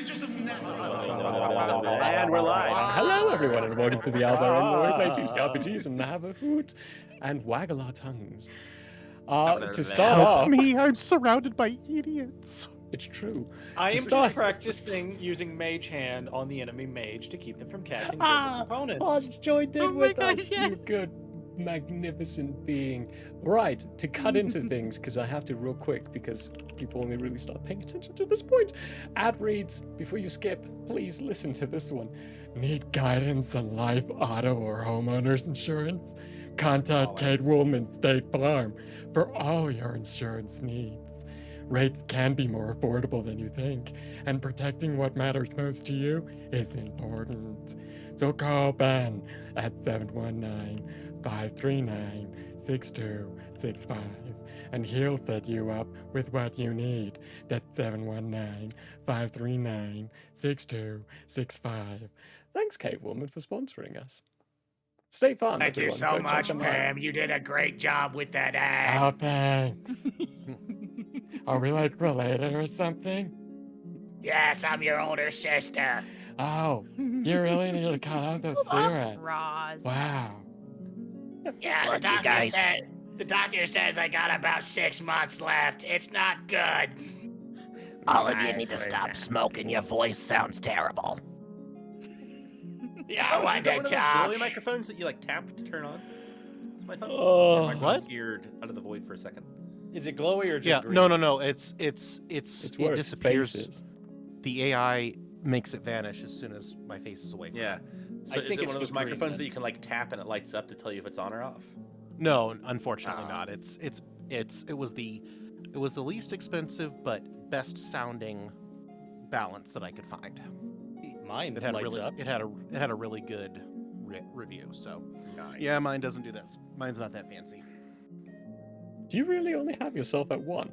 images of Napa. And we're live. Hello, everyone, and welcome to the Albarian where we play TC RPGs and have a hoot and waggle our tongues. To start Help off, me, I'm surrounded by idiots. it's true. I To am start- just practicing using Mage Hand on the enemy mage to keep them from casting Ah, opponents. Podge joined in Oh my with gosh, us, yes. you good, magnificent being. Right, to cut into things, because I have to real quick, because people only really start paying attention to this point. Ad reads, before you skip, please listen to this one. Need guidance on life, auto, or homeowner's insurance? Contact Kate Woolman State Farm for all your insurance needs. Rates can be more affordable than you think, and protecting what matters most to you is important. So call Ben at 719-539-6265, and he'll set you up with what you need. That's 719-539-6265. Thanks, Kate Woolman, for sponsoring us. State Farm, Thank you everyone. so Go check much, them out. Pam. You did a great job with that ad. Oh, thanks. Are we like related or something? Yes, I'm your older sister. Oh, you really need to cut out those cigarettes. Roz. Wow. Yeah, Look, the you doctor guys. the doctor says I got about 6 months left. It's not good. All of you need to stop smoking. Your voice sounds terrible. Yeah, I you want got to one of those talk. glowy microphones that you like tap to turn on? That's my thought. Oh, Your microphone what? appeared out of the void for a second. Is it glowy or just Yeah, green? no. it's It where disappears. Space is. The AI makes it vanish as soon as my face is away from Yeah. it. So I is think it it's one of those just green, microphones then. that you can like tap and it lights up to tell you if it's on or off? No, unfortunately Ah. not. It was the least expensive but best sounding balance that I could find. Mine It had lights really up. it had a really good review. So Nice. yeah, mine doesn't do that. Mine's not that fancy. Do you really only have yourself at one?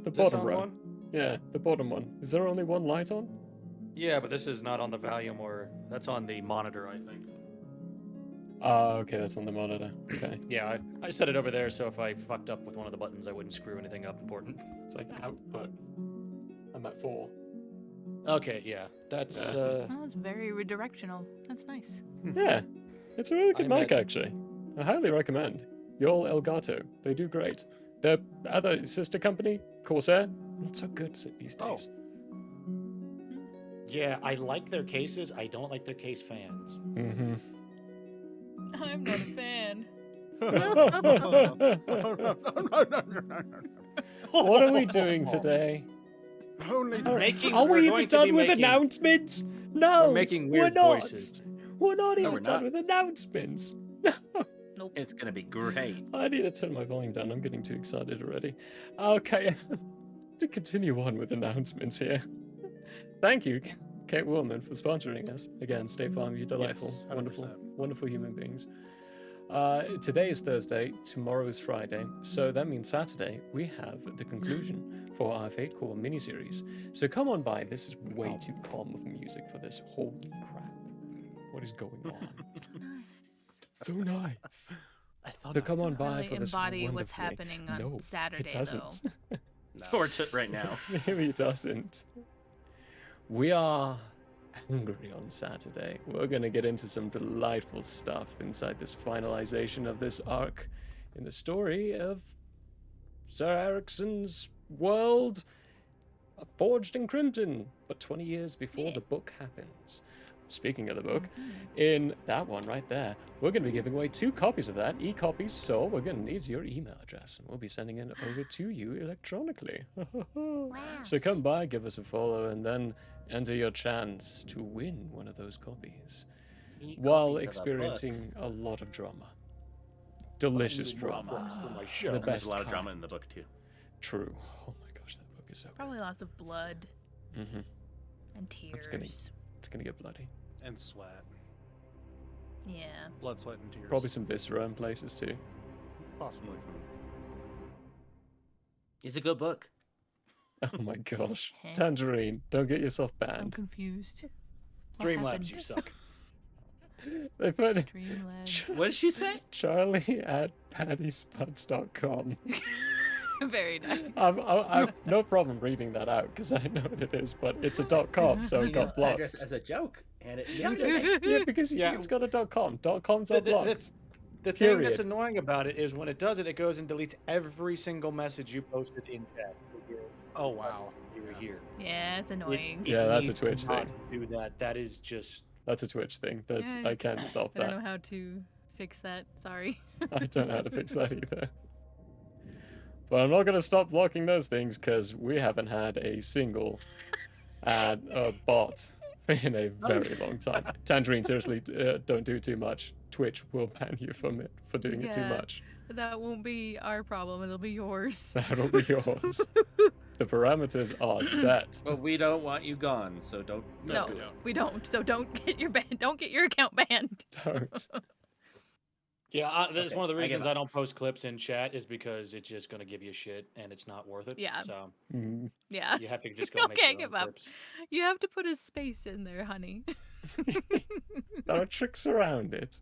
The Is this bottom on row. one? Yeah, the bottom one. Is there only one light on? Yeah, but this is not on the volume or that's on the monitor, I think. Oh, okay, that's on the monitor. Okay. Yeah, I set it over there so if I fucked up with one of the buttons, I wouldn't screw anything up important. It's like output. I'm at 4. Okay, yeah, that's Yeah. That was very redirectional. That's nice. Yeah, it's a really good I'm mic, at- actually. I highly recommend. Yol Elgato. They do great. Their other sister company, Corsair, not so good these Oh. days. yeah. I like their cases. I don't like their case fans. Mm-hmm. I'm not a fan. What are we doing today? Only Are, making- are we're we going even to done be with making- announcements? No, We're making we're weird not. voices. We're not No, even we're done not. with announcements. No. It's gonna be great. I need to turn my volume down. I'm getting too excited already. Okay, to continue on with announcements here. Thank you, Kate Woolman, for sponsoring us. Again, State Farm, you're delightful, Yes, 100%. wonderful, wonderful human beings. Today is Thursday, tomorrow is Friday, so that means Saturday we have the conclusion for our Fate Core miniseries. So come on by. This is way too calm of music for this. Holy crap! What is going on? So nice. I thought So come on by Really for this embody what's wonderfully- happening on No, Saturday, it doesn't. Or to right now. Maybe it doesn't. We are angry on Saturday. We're going to get into some delightful stuff inside this finalization of this arc in the story of Sir Ericsson's world, forged in crimson, but 20 years before the book happens. Speaking of the book, in that one right there, we're going to be giving away 2 copies of that, e-copies, so we're going to need your email address, and we'll be sending it over to you electronically. So come by, give us a follow, and then enter your chance to win one of those copies, while experiencing a lot of drama. Delicious drama. My show. The And there's best a lot of kind. drama in the book too. True. Oh my gosh, that book is so good. Probably lots of blood Mm-hmm. and tears. It's gonna get bloody. and sweat, Yeah. blood, sweat, and tears. Probably some viscera in places too. possibly. It's a good book. Oh my gosh. Heh. Tangerine, don't get yourself I'm banned. confused. What Streamlabs, happened? you suck. They put Streamlabs. What did she say? Charlie at pattyspuds.com. Very nice. I've no problem reading that out because I know what it is, but it's a .com, so it got blocked. Address as a joke, and it Yeah, because Yeah. it's got a .com. .coms are blocked. The thing that's Period. annoying about it is when it does it, it goes and deletes every single message you posted in chat. Oh wow. You were here. Yeah, it's annoying. Yeah, that's a needs to Twitch not thing. Do that. That is just. That's a Twitch thing. That's Yeah. I can't stop I don't know that. how to fix that. Sorry. I don't know how to fix that either. But I'm not gonna stop blocking those things because we haven't had a single ad bot in a very long time. Tangerine, seriously, don't do too much. Twitch will ban you from it for doing it too Yeah. much. That won't be our problem. It'll be yours. That'll be yours. The parameters are set. Well, we don't want you gone, so don't No, do it. we don't. So don't get your don't get your account banned. Don't. Yeah, that's Okay, one of the I give reasons up. I don't post clips in chat is because it's just gonna give you shit and it's not worth it. Yeah. So Mm. Yeah. you have to just go You make can't your give own up. clips. You have to put a space in there, honey. There are tricks around it.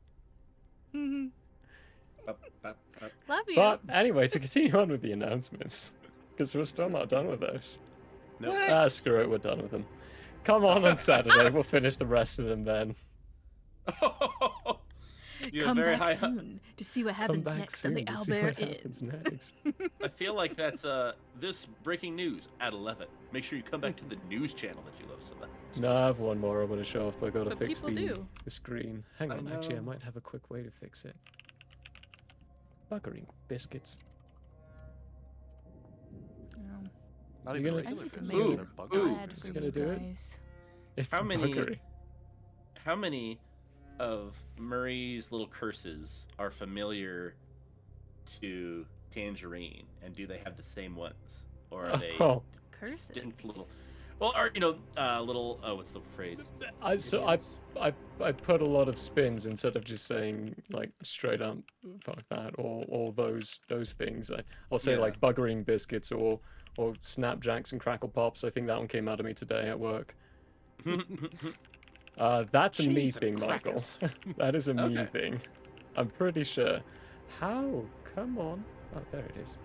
Mhm. Up, up, up. Love you. But anyway, to continue on with the announcements, because we're still not done with those. No. Screw it, we're done with them. Come on Saturday, we'll finish the rest of them then. You have Come very back high. soon to see what Come happens back next on soon the to see what Albert Inn. happens next. I feel like that's this breaking news at 11. Make sure you come back to the news channel that you love so much. No, I have one more I want to show off, but I gotta But fix people do. the screen. Hang I on, actually, I know. might have a quick way to fix it. Buggering biscuits. Oh, Not You even gonna- I regular need to biscuits, make they're it bug Ooh. bad It's for gonna you do it? guys. It's How many- buggery. How many of Murray's little curses are familiar to Tangerine, and do they have the same ones, or are they Oh, Curses. distinct little? Well, are little? Oh, what's the phrase? I Idioms. put a lot of spins instead of just saying like straight up fuck that or those things. I'll say Yeah. like buggering biscuits or snapjacks and crackle pops. I think that one came out of me today at work. That's a me Cheese and thing, Michael. crackers. That is a me Okay. thing. I'm pretty sure. How? Come on. Oh, there it is.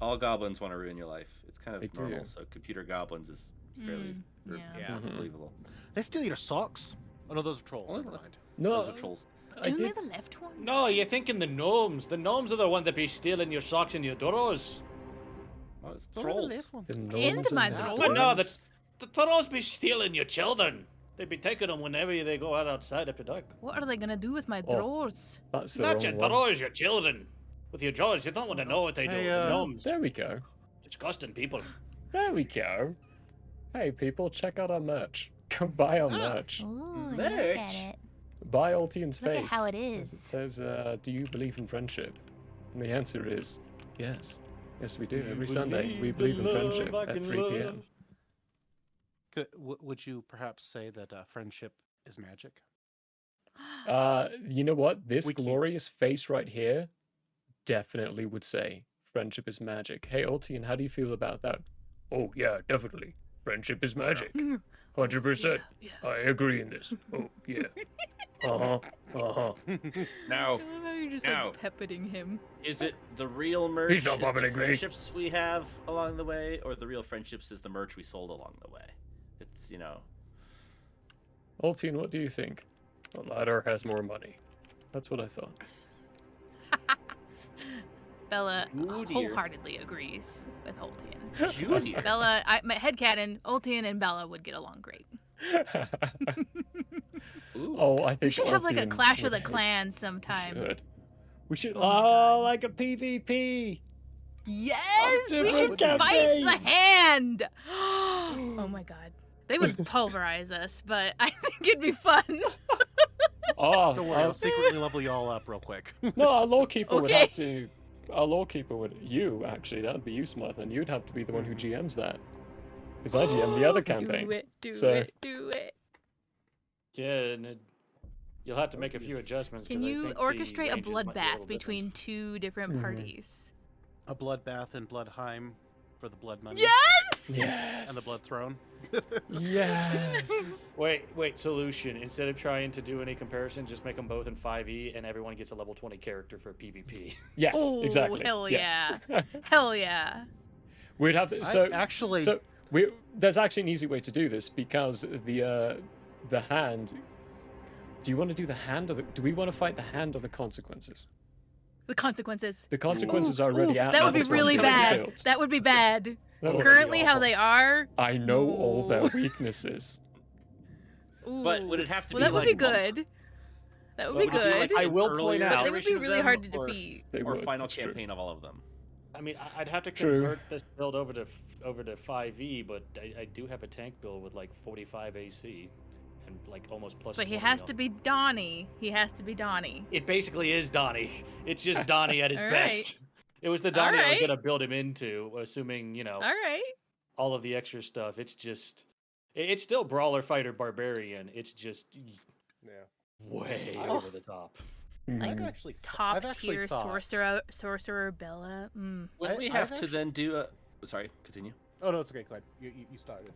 All goblins want to ruin your life. It's kind of They normal. do. So computer goblins is fairly Yeah. Yeah. Mhm. believable. They steal your socks. Oh no, those are trolls. Only Never the- mind. No, Those are trolls. I Only did. the left one. No, you're thinking the gnomes. The gnomes are the one that be stealing your socks and your drawers. Oh, it's Those are the trolls. left ones. The And gnomes my and the drawers. But no, dwarves. the trolls be stealing your children. They be taking them whenever they go out outside after dark. What are they gonna do with my Oh. drawers? That's the Not your wrong one. drawers, your children. With your drawers, you don't want to know what they do. Hey, The uh, gnomes. There we go. Disgusting people. There we go. Hey people, check out our merch. Come buy our merch. Ooh, look at it. Buy Altian's Look at face. how it as is. It says, do you believe in friendship? And the answer is yes. Yes, we do. Every Sunday, we believe in friendship at 3 p.m. Would you perhaps say that friendship is magic? You know what? This We keep- glorious face right here definitely would say friendship is magic. Hey, Altian, how do you feel about that? Oh, yeah, definitely. Friendship is magic. 100%. Yeah. I agree in this. Oh, yeah. Uh-huh. Uh-huh. Now, I love how you're just No. like peppeting him. is it the real merch? He's not is the puppeting me. friendships we have along the way, or the real friendships is the merch we sold along the way? It's Altian, what do you think? The latter has more money. That's what I thought. Bella Ooh, dear. wholeheartedly agrees with Ultian. Judy. Bella, my headcanon, Ultian and Bella would get along great. Ooh. Oh, I think We should have like a Altian Clash of would the hate- Clans We sometime. should. We should. Oh my God. like a PvP. Yes, we different should fight the campaigns. hand. Oh my God, they would pulverize us, but I think it'd be fun. Oh, Don't worry, I'll secretly level you all up real quick. no, our lawkeeper would Okay. have to. Our lawkeeper would. You actually, that'd be you, Smurf, you'd have to be the one who GMs that. Because I GM the other campaign. Do So- it, do it. Yeah, and you'll have to make a few adjustments. Can 'cause I you think the orchestrate a ranges might be little bloodbath between different. two different Mhm. parties? A bloodbath in Blodheim For the blood money. Yes! Yes. And the blood throne. Yes. Wait, solution. Instead of trying to do any comparison, just make them both in 5e and everyone gets a level 20 character for PvP. Yes, Oh, exactly. hell yes. yeah. Hell yeah. We'd have to, so actually. so there's actually an easy way to do this because the hand. Do you want to do the hand, or do we want to fight the hand or the consequences? The consequences. The consequences Ooh, are already ooh, out. that would be That's what really I'm saying. bad. Built. That would be bad. That would be Currently, how awful. they are. I know all their Ooh. weaknesses. But would it have to Well, be that would like be good. That would be Would it be good. like I an will earlier point out- But they would be iteration of really them, hard to or- defeat. They Or would, final it's true. campaign of all of them. I mean, I'd have to True. convert this build over to 5e, but I do have a tank build with like 45 AC and like almost plus. But he 20 has on to it. be Donnie. He has to be Donnie. It basically is Donnie. It's just Donnie at his All right. best. It was the Donnie I was right. gonna build him into, assuming All right. all of the extra stuff. It's just, it's still brawler, fighter, barbarian. It's just Yeah. way I- over the top. Mhm. I've actually Top I've actually tier thought- sorcerer Bella. Wouldn't we I've have to actually- then do a? Sorry, continue. Oh no, it's okay. Go ahead. You started.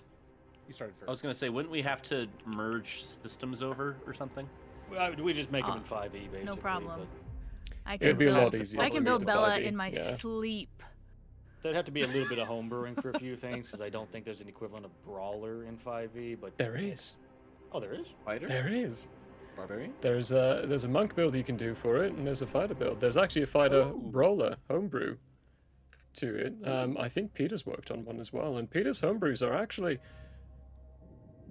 You started first. I was gonna say, wouldn't we have to merge systems over or something? We just make him Oh, in 5e basically. no problem. but I It'd can be a lot build. easier I to can do build the Bella 5e, in my yeah. sleep. There'd have to be a little bit of homebrewing for a few things because I don't think there's an equivalent of brawler in 5e. But There is. oh, there is. Fighter, There is. barbarian. There's a monk build you can do for it, and there's a fighter build. There's actually a fighter brawler homebrew to it. I think Peter's worked on one as well, and Peter's homebrews are actually.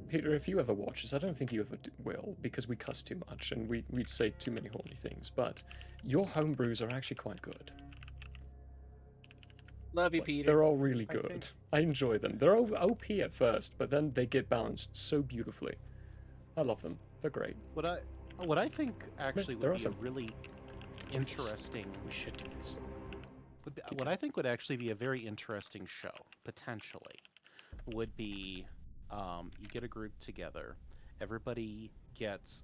Peter, if you ever watch this, I don't think you ever will, because we cuss too much and we say too many horny things, but your homebrews are actually quite good. Love you, Like, Peter. they're all really I good. think- I enjoy them. They're OP at first, but then they get balanced so beautifully. I love them. They're great. What I think actually they're would be a awesome. really Do this. interesting. We should do this. What I think would actually be a very interesting show potentially would be you get a group together, everybody gets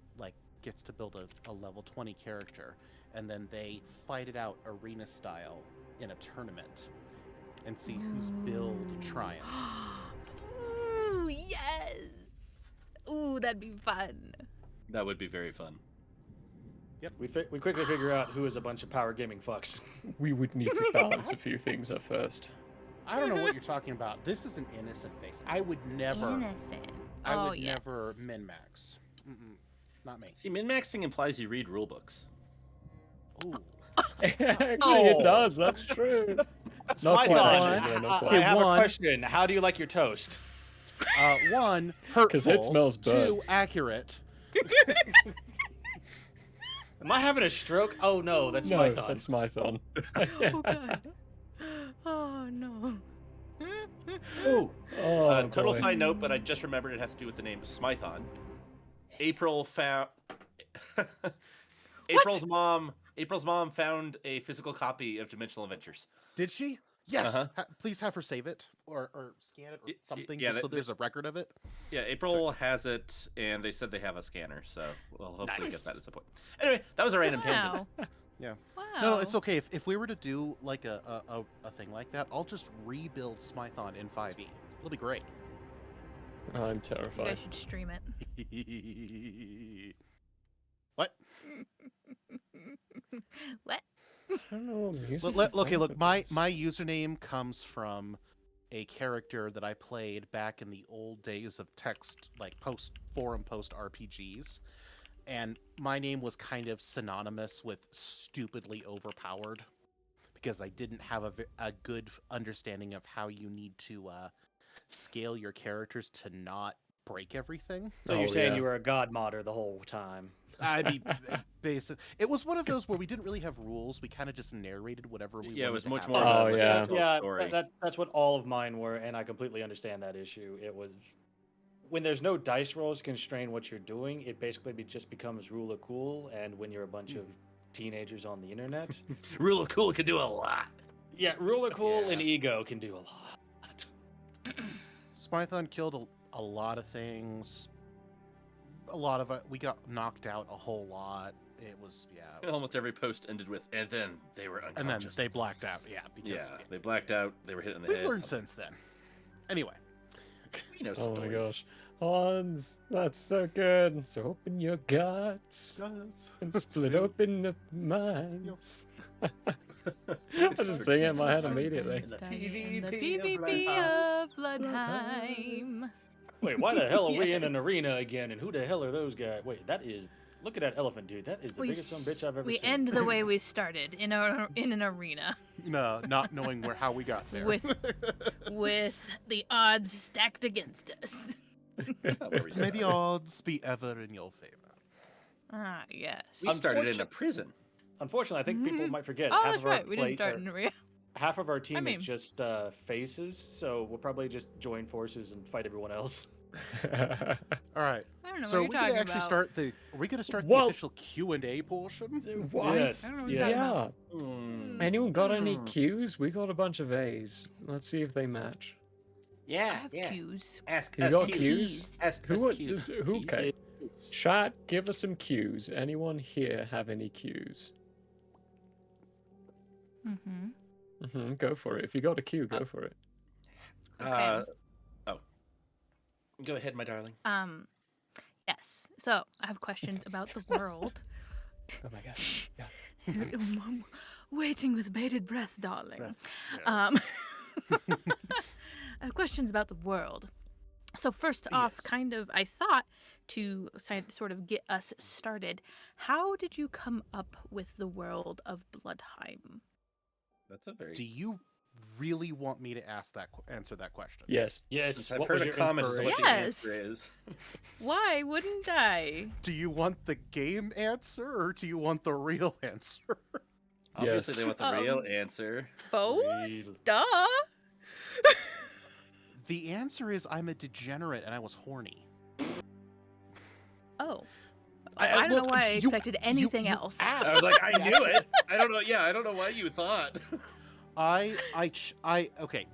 to build a level 20 character, and then they fight it out arena style in a tournament and see whose build triumphs. Ooh, yes. Ooh, that'd be fun. That would be very fun. We quickly figure out who is a bunch of power gaming fucks. We would need to balance a few things at first. I don't know what you're talking about. This is an innocent face. I would never. Innocent. I Oh, would yes. never min max. Not me. See, min-maxing implies you read rule books. Ooh. Actually, it does. That's true. My Not quite, thought. actually, not I quite. have One. a question. How do you like your toast? One, hurtful. 'Cause it smells Two, burnt. accurate. Am I having a stroke? Oh no, that's No, my thought. that's my thought. Oh god. Oh no. Ooh. Oh, Total boy. side note, but I just remembered it has to do with the name Smython. April found. April's mom found a physical copy of Dimensional Adventures. Did she? Yes. Uh-huh. Please have her save it or scan it or something, yeah, just so that- there's a record of it. Yeah, April has it, and they said they have a scanner, so we'll hopefully Nice. get that at some point. Anyway, that was a random tangent. Wow. Yeah. Wow. No, it's okay. If we were to do like a thing like that, I'll just rebuild Smython in 5e. It'll be great. I'm You terrified. guys should stream it. What? What? I don't know. Music Okay, look. My developments. username comes from a character that I played back in the old days of text, like post RPGs, and my name was kind of synonymous with stupidly overpowered because I didn't have a good understanding of how you need to scale your characters to not break everything. So Oh, you're saying yeah. you were a god modder the whole time? I mean, basic. It was one of those where we didn't really have rules. We kind of just narrated whatever we. Yeah, it wanted was to much have more happen. Oh, of a yeah. tell Yeah, story. that's what all of mine were, and I completely understand that issue. It was when there's no dice rolls constrain what you're doing, it basically just becomes rule of cool. And when you're a bunch of teenagers on the internet, Rule of Cool could do a lot. yeah, rule of cool and ego can do a lot. Smython killed a lot of things. A lot of it, we got knocked out a whole lot. It was And almost every post ended with, and then they were and then unconscious. they blacked out. Yeah, because they blacked out. They were hit in the we've head. learned something. since then. Anyway, You know, Oh my stories. gosh. Hans, that's so good. So open your guts and split open the minds. I just sing it in my head immediately. In the Starting in the PvP PvP of Blodheim. Wait, why the hell are we in an arena again? And who the hell are those guys? Wait, that is. Look at that elephant, dude. That is the biggest son of a bitch I've ever we seen. end the way we started in an arena no, not knowing how we got there. with the odds stacked against us. May the odds be ever in your favor. Ah, yes. We started in a prison. Unfortunately, I think people might forget. Oh, half that's of our right. We didn't start in an arena. half of our team mean- is just faces, so we'll probably just join forces and fight everyone else. All right. I don't know So what we you're gonna talking actually about. start the? Are we gonna start Well- the official Q&A portion? Why? Yes. I don't know what you're talking Yeah. about. Anyone got any Qs? We got a bunch of A's. Let's see if they match. I Yeah, have cues. Ask You got Qs? Ask Who? Qs. Who? Okay. Chat, give us some Qs. Anyone here have any Qs? Mm-hmm. Go for it. If you got a Q, go for it. Oh. Go ahead, my darling. Yes. So I have questions about the world. Oh my god. Yeah. I'm waiting with bated breath, darling. Yes. I have questions about the world. So first off, Yes. kind of, I thought to sort of get us started, how did you come up with the world of Blodheim? That's a very. Do you really want me to answer that question? Yes. Yes. Since I've what heard was a your comment as to what inspiration? the Yes. answer is. Why wouldn't I? Do you want the game answer or do you want the real answer? Obviously, Yes. they want the real answer. Both? Real. Duh. The answer is I'm a degenerate and I was horny. Oh. I- I don't look, know why I you- expected anything you else. I was like, I knew it. I don't know. Yeah, I don't know why you thought. Okay.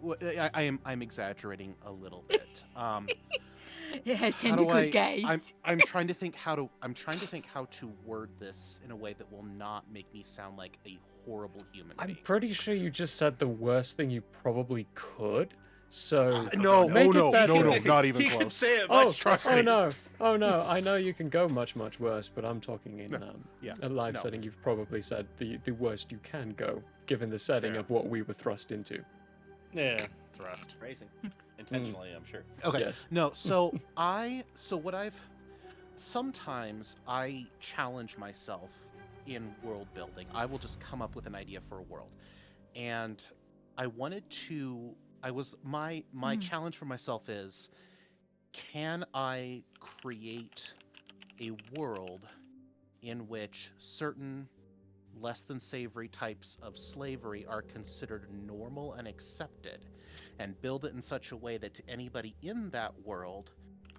I'm exaggerating a little bit. It has How do tentacles, I- guys. I'm trying to think how to word this in a way that will not make me sound like a horrible human I'm being. pretty sure you just said the worst thing you probably could. So No, Make it better. no, not even He can close. say it Oh, much. trust oh me. no, oh no! I know you can go much worse, but I'm talking in yeah, a live no. setting. You've probably said the worst you can go, given the setting Fair. of what we were thrust into. Yeah. Thrust. Phrasing. Intentionally, I'm sure. Okay. Yes. No, sometimes I challenge myself in world building. I will just come up with an idea for a world. And my challenge for myself is, can I create a world in which certain less than savory types of slavery are considered normal and accepted, and build it in such a way that to anybody in that world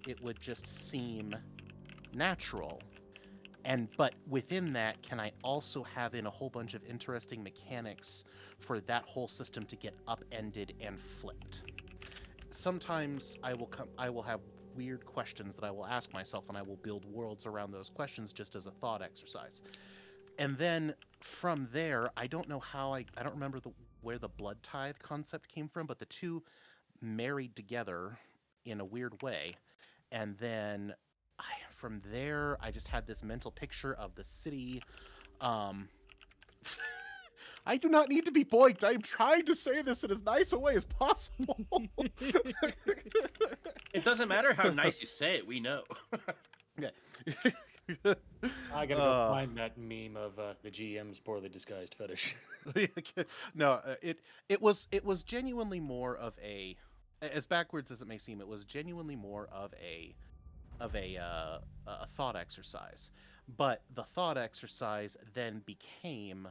it would just seem natural. But within that, can I also have in a whole bunch of interesting mechanics for that whole system to get upended and flipped? Sometimes I will have weird questions that I will ask myself, and I will build worlds around those questions just as a thought exercise. And then from there, I don't know how I don't remember where the blood tithe concept came from, but the two married together in a weird way. And then from there, I just had this mental picture of the city. I do not need to be boinked. I'm trying to say this in as nice a way as possible. It doesn't matter how nice you say it. We know. Okay. I gotta go find that meme of the GM's poorly disguised fetish. No, it was genuinely more of a, as backwards as it may seem, it was genuinely more of a thought exercise. But the thought exercise then became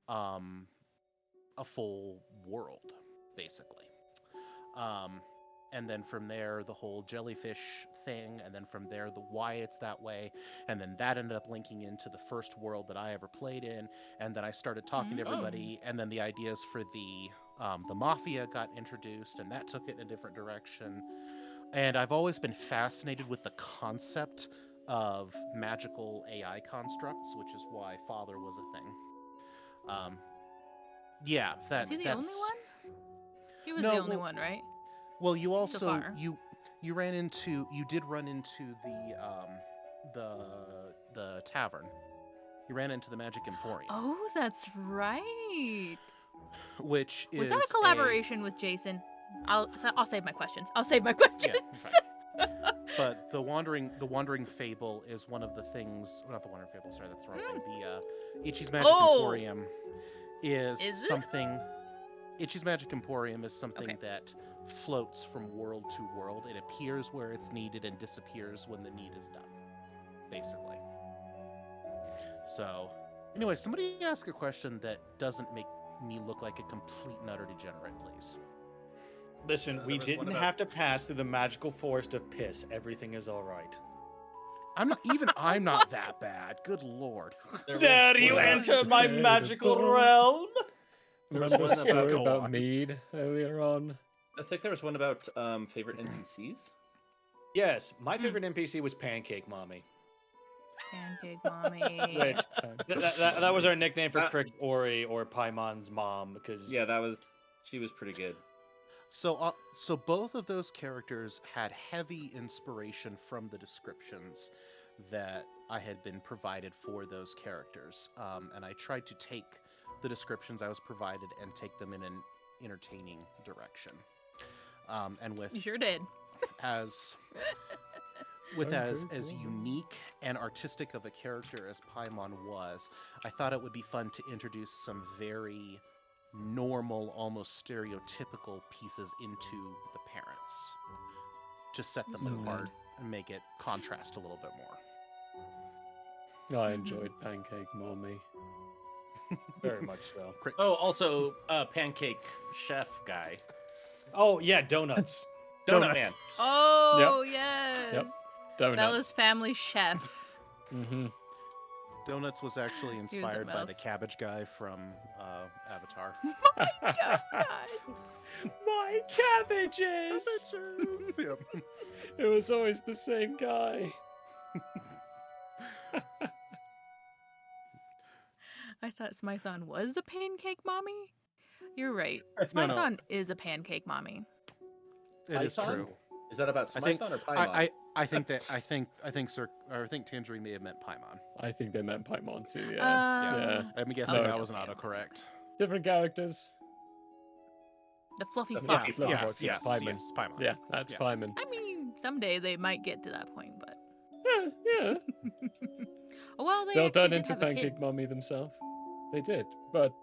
a full world, basically. And then from there, the whole jellyfish thing, and then from there, the why it's that way, and then that ended up linking into the first world that I ever played in, and then I started talking to everybody, and then the ideas for the Mafia got introduced, and that took it in a different direction. And I've always been fascinated with the concept of magical AI constructs, which is why Father was a thing. Yeah, Is he the only one? He was the only one, right? Well, you also far. you did run into the tavern. You ran into the Magic Emporium, Oh, that's right. which Was is that a collaboration with Jason? I'll save my questions. I'll save my questions. okay. But the Wandering Fable is one of the things. Not the Wandering Fable. Sorry, that's the wrong thing. The Ichi's Magic Emporium is it? something. Ichi's Magic Emporium is something Okay. that floats from world to world. It appears where it's needed and disappears when the need is done, basically. So, anyway, somebody ask a question that doesn't make me look like a complete and utter degenerate, please. Listen, There we was one didn't about- have to pass through the magical forest of piss. Everything is all right. I'm not that bad. Good lord. There you one enter about- my magical realm. Remember the one story about- Go about on. Mead earlier on? I think there was one about favorite NPCs. Yes, my favorite NPC was Pancake Mommy. Pancake mommy. Which that was our nickname for Uh, Crick Ori or Paimon's mom because Yeah, she was pretty good. So both of those characters had heavy inspiration from the descriptions that I had been provided for those characters, and I tried to take the descriptions I was provided and take them in an entertaining direction. And with You sure did. as unique and artistic of a character as Paimon was, I thought it would be fun to introduce some very normal, almost stereotypical pieces into the parents. Just set them Mhm. apart and make it contrast a little bit more. I enjoyed Pancake Mommy. very much so. Crits. Oh, also pancake chef guy, Oh yeah, donuts. Donut Donuts. Man. Oh yes. Yep. Donuts. Bella's family chef. Mm-hmm. Donuts was actually was inspired by the mouse. cabbage guy from Avatar. My cabbages! Yep. It was always the same guy. I thought Smython was a pancake mommy. You're right. No, no. Smython is a pancake mommy. It is Python? true. Is that about I think Smython or Paimon? I think Tangerine may have meant Paimon. I think they meant Paimon too, yeah. I'm guessing No. that was an autocorrect. Different characters. The fluffy The fox. fluffy Yeah, fox. yes, it's Paimon. yes, Paimon. Yeah, that's Yeah. Paimon. I mean, someday they might get to that point, but Yeah. well, they They'll actually turn did into have a kid. Pancake Mommy themselves. They did, but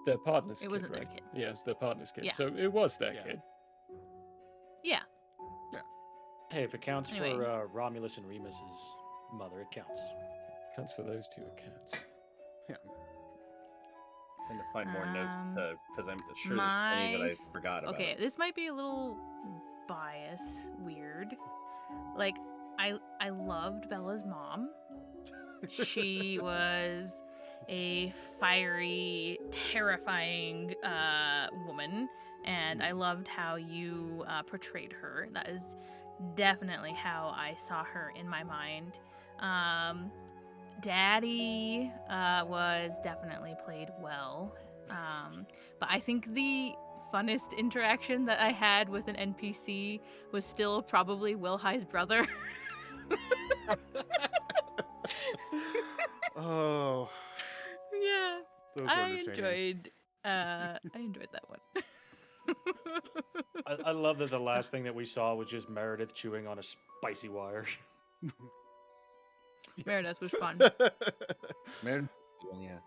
their partner's It kid, wasn't their right? kid. Yeah, it was their partner's kid. Yeah. So it was their Yeah. kid. Yeah. Hey, if it counts Anyway. for Romulus and Remus's mother, it counts. Counts for those two accounts. Trying to find more notes because I'm sure there's plenty my that I forgot about. Okay, this might be a little bias, weird. Like, I loved Bella's mom. She was a fiery, terrifying woman, and I loved how you portrayed her. That is definitely how I saw her in my mind. Daddy was definitely played well, but I think the funnest interaction that I had with an NPC was still probably Will High's brother. Oh, Yeah, those were I entertaining. enjoyed that one. I love that the last thing that we saw was just Meredith chewing on a spicy wire. Meredith was fun. Man, yeah.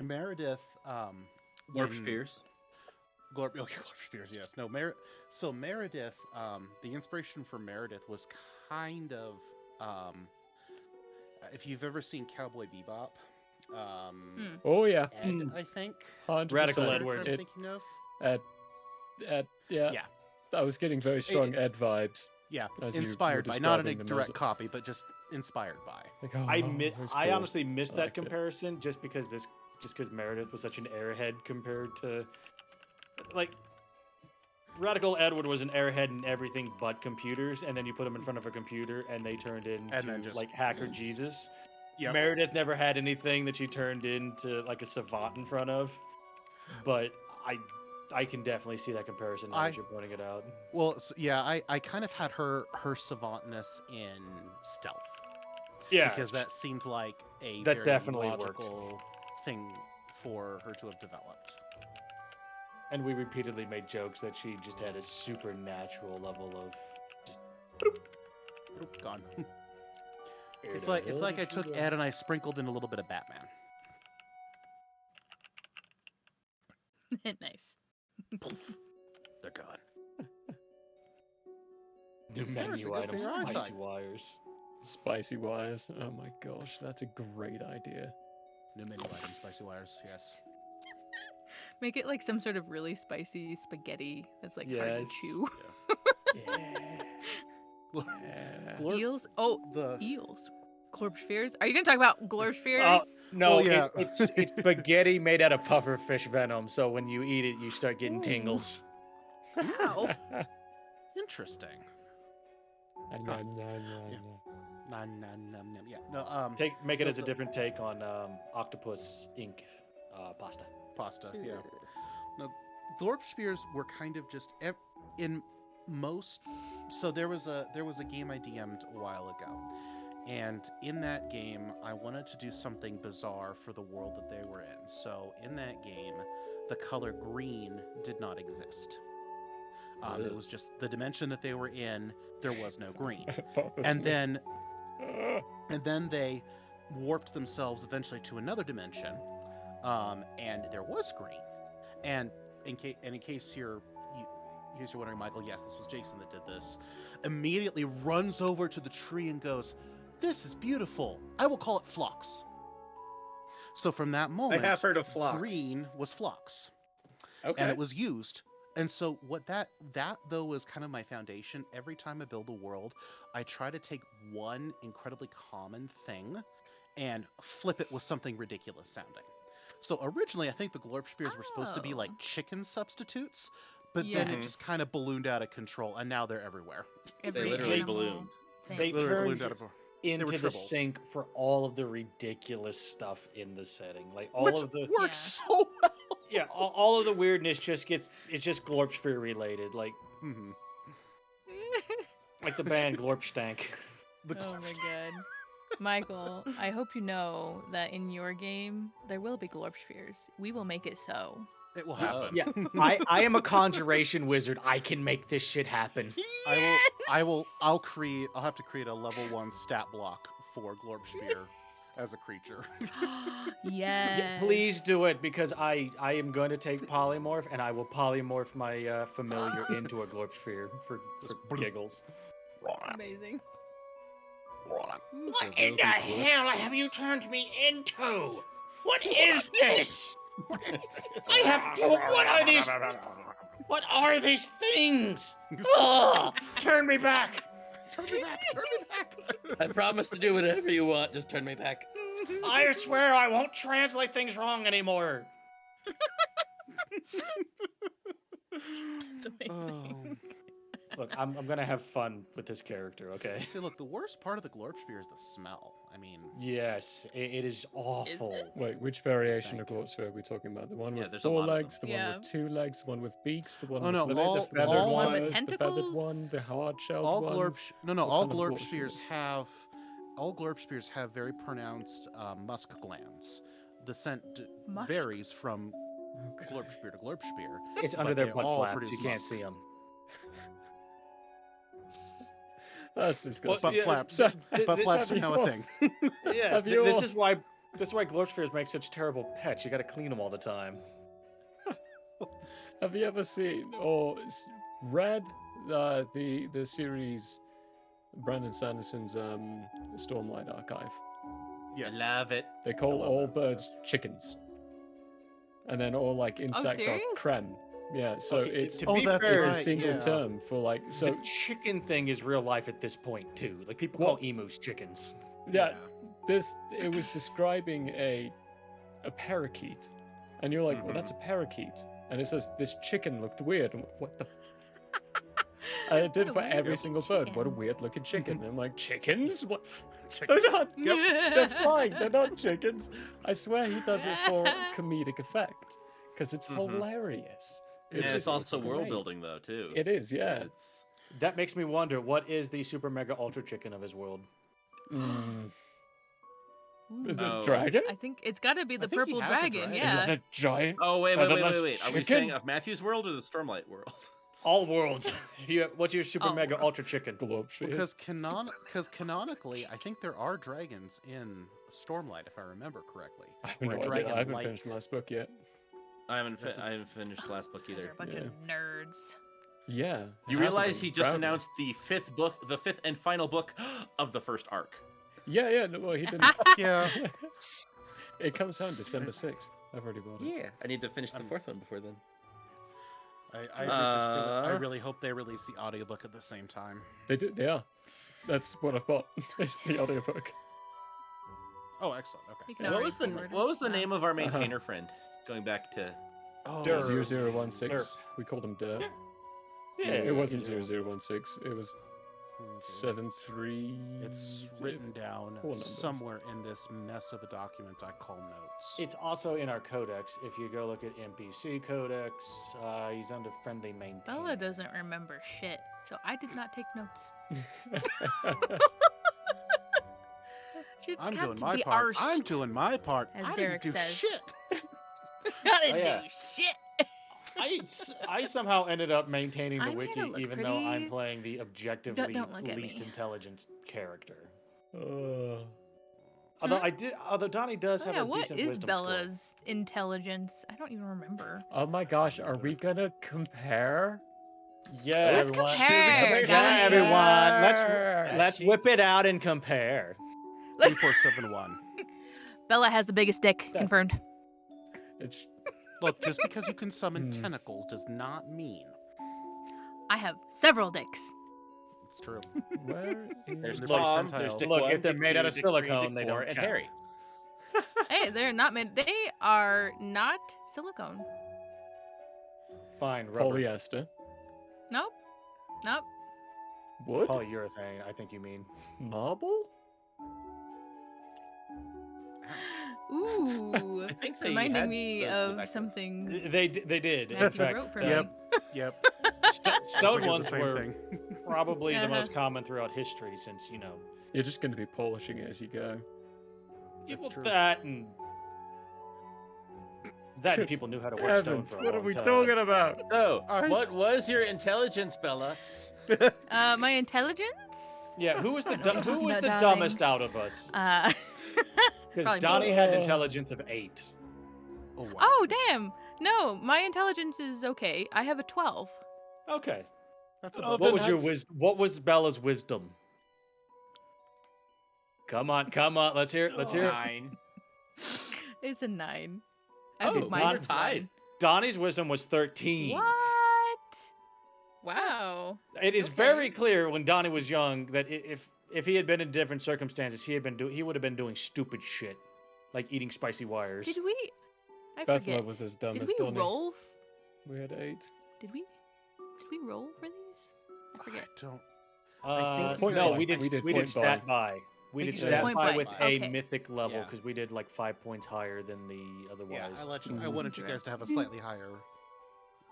Meredith, Warp when- Spears. Okay, Glorp Spears, yes. No, so Meredith, the inspiration for Meredith was kind of, if you've ever seen Cowboy Bebop, Oh yeah, Ed, I think, 100%. Radical I'm Edward. thinking of. Yeah. Yeah. I was getting very strong Ed vibes. Yeah, As you were inspired by, not a describing them, direct as- copy, but just inspired by. Like, oh, I that's I cool. honestly missed I that liked it. comparison just because Meredith was such an airhead compared to, like, Radical Edward was an airhead in everything but computers, and then you put him in front of a computer, and they turned into And then just- like Hacker Jesus. Yep. Meredith never had anything that she turned into like a savant in front of, but I can definitely see that comparison now that you're pointing it out. Well, yeah, I kind of had her savantness in stealth. Yeah, Because that seemed like a That very definitely worked. logical thing for her to have developed. and we repeatedly made jokes that she just had a supernatural level of just. Oop, gone. It's like I took Ed and I sprinkled in a little bit of Batman. Nice. They're gone. New it's a menu good items, for your spicy eyesight. wires. Spicy wires. Oh my gosh, that's a great idea. New menu items, spicy wires. Yes. Make it like some sort of really spicy spaghetti that's like hard Yes. to chew. Yeah. Glor- Eels? Oh, the eels. Glorp spheres? Are you gonna talk about glorp spheres? No, Well, yeah. it's spaghetti made out of puffer fish venom. So when you eat it, you start getting Ooh. tingles. Wow. interesting. Nom, nom, nom, Yeah. nom. Nom. Yeah. No. Make it No, as a the- different take on Octopus Ink pasta. Pasta. Yeah. No, Glorp spears were kind of just in most. So there was a game I DM'd a while ago, and in that game I wanted to do something bizarre for the world that they were in. So in that game, the color green did not exist. It was just the dimension that they were in. There was no green, and then they warped themselves eventually to another dimension, and there was green. And in case you're wondering, Michael, yes, this was Jason that did this. Immediately runs over to the tree and goes, "This is beautiful. I will call it Phlox." So from that moment, have heard of Phlox. green was Phlox, Okay. and it was used. And so what that though was kind of my foundation. Every time I build a world, I try to take one incredibly common thing and flip it with something ridiculous sounding. So originally, I think the Glorp spears were supposed to be like Oh. chicken substitutes, but then it just Yes. kind of ballooned out of control, and now they're everywhere. They Every literally animal ballooned. thing. They Literally turned ballooned out of into were the tribbles. sink for all of the ridiculous stuff in the setting. Like all Which of the works so well. yeah, all of the weirdness just it's just Glorp sphere related. Like Mhm. like the band Glorp Stank. The Oh Glorp- my god. Michael, I hope you know that in your game there will be glorp spheres. We will make it so. It will happen. Yeah, I am a conjuration wizard. I can make this shit happen. I'll have to create a level 1 stat block for Glorp spear as a creature. Yes. Yeah, please do it because I am going to take polymorph and I will polymorph my familiar into a Glorp sphere for giggles. Amazing. What in the hell have you turned me into? What is this? I have to. What are these? What are these things? Ugh, turn me back. Turn me back! Turn me back! I promise to do whatever you want. Just turn me back. I swear I won't translate things wrong anymore. It's amazing. Look, I'm gonna have fun with this character. Okay. See, look, the worst part of the Glorp spear is the smell. I mean, Yes, it is awful. Wait, which variation of Stank. Glorp sphere are we talking about? The one Yeah, with there's a 4 lot of them. legs, the one Yeah. with 2 legs, the one with beaks, the one Oh, with no, all- the feathered all- One with ones, the feathered tentacles? one, the hard-shelled all ones. all kind of Glorp Glorp spears spears? all Glorp spears have very pronounced musk glands. The scent Musk? varies from Okay. Glorp spear to Glorp spear. It's but under their they butt all flaps. produce You can't musk. see them. That's disgusting. Butt yeah, flaps. th- Butt th- flaps are have now you a thing. Yes, Have you this all- is why Glorp spheres make such terrible pets. You got to clean them all the time. Have you ever seen or read the series Brandon Sanderson's Stormlight Archive? Yes. Love it. They call love all that. birds chickens, and then all like insects are serious? creme. Yeah, so Okay, it's to Oh, be that's fair, it's a right, single yeah. term for like so. the chicken thing is real life at this point too. Like people Well- call emus chickens. Yeah, it was describing a parakeet, and you're like, well, that's a parakeet, and it says this chicken looked weird. I'm like, what the I did What for a every weird single looking bird. What a chicken. weird looking chicken. And I'm like, chickens? What? Chicken. Those aren't. They're flying. They're not chickens. I swear he does it for comedic effect because it's hilarious. And just- it's also great. world building though too. It is, yeah. It's That makes me wonder, what is the super mega ultra chicken of his world? Mm. Ooh, Is it Oh. a dragon? I think it's got to be the think he purple has a dragon. dragon. Is Yeah. that a giant? Oh wait. featherless Are we chicken? saying of Matthew's world or the Stormlight world? All worlds. What's your super All mega world. ultra chicken? Globshiers. Because canonically, I think there are dragons in Stormlight, if I remember correctly. I have Or no a idea. dragon I haven't like- finished the last book yet. I haven't There's a- I haven't finished the last book Those are either. a bunch Yeah. of nerds. Yeah. You happily, realize he just proudly. announced the fifth and final book of the first arc. Yeah, yeah. No, well, he didn't. Yeah. It comes out December 6th. I've already bought it. Yeah, I need to finish the fourth one before then. I really hope they release the audiobook at the same time. They do. They are. That's what I've bought. It's the audiobook. Oh, excellent. Okay. You can What already was the forward what was the it. name of our Uh-huh. maintainer friend? Going back to Oh, Dirt. Derp. 0016. Derp. We called him Dirt. Yeah, It wasn't yeah. 0016. It was Okay. 73. It's written down Four numbers. somewhere in this mess of a document I call notes. It's also in our codex. If you go look at NPC codex, he's under friendly maintainer. Bella doesn't remember shit, so I did not take notes. She I'm got doing to my the part. arse. I'm doing my part. As I Derek didn't do says. shit. I didn't yeah. do shit. I somehow ended up maintaining the I made wiki, it look even though I'm pretty. playing the objectively don't look at least me. intelligent character. Uh, Although Donnie does Oh, have yeah, a what decent is wisdom score. Bella's intelligence? I don't even remember. oh my gosh, are we gonna compare? Yeah, Let's everyone. compare, Yeah, Donnie. everyone. Let's whip it out and compare. Let's- 3471. Bella has the biggest dick. Yeah. Confirmed. It's Look, just because you can summon Hmm. tentacles does not mean I have several dicks. it's true. where there's is Look, Tom, percentile. there's Dick Look, 1, if they're Dick made 2, out of Dick 3, silicone, Dick they 4, don't and count. Harry. Hey, they're not meant. They are not silicone. Fine, rubber. polyester? Nope. Nope. Wood? Polyurethane, I think you mean. Marble? Ooh. I think they Reminding had me those of back then. something They did. In Matthew fact, wrote for Yep. me. Yep. stone Figured the ones same were thing. probably the Uh-huh. most common throughout history, since You're just gonna be polishing it as you go. That's true. that and people knew how to work stone Heavens, for a what are long we time. talking about? So, I- what was your intelligence, Bella? My intelligence? Yeah, who was the I don't know what you're who was talking the about, dumbest darling. out of us? Probably Because me. Donnie had an intelligence of 8. Oh, wow. Oh, damn. No, my intelligence is okay. I have a 12. Okay. That's Oh, about What then was your how'd- wisdom? What was Bella's wisdom? Come on, let's hear it. Let's hear it. 9. It's a 9. I Oh, think mine mine is are tied. 1. Donnie's wisdom was 13. What? Wow. It is Okay. very clear when Donnie was young that if he had been in different circumstances, he would have been doing stupid shit, like eating spicy wires. Did we? I Bethla forget. was as dumb Did as we Donnie. roll? We had 8. Did we roll for these? I forget. I don't. Uh, think point no, by. we did. We did We point did stat by. by. We did Think you stat did. by Point with by. a Okay. mythic level Yeah. because we did like 5 points higher than the Yeah, otherwise. I wanted you guys to have a slightly higher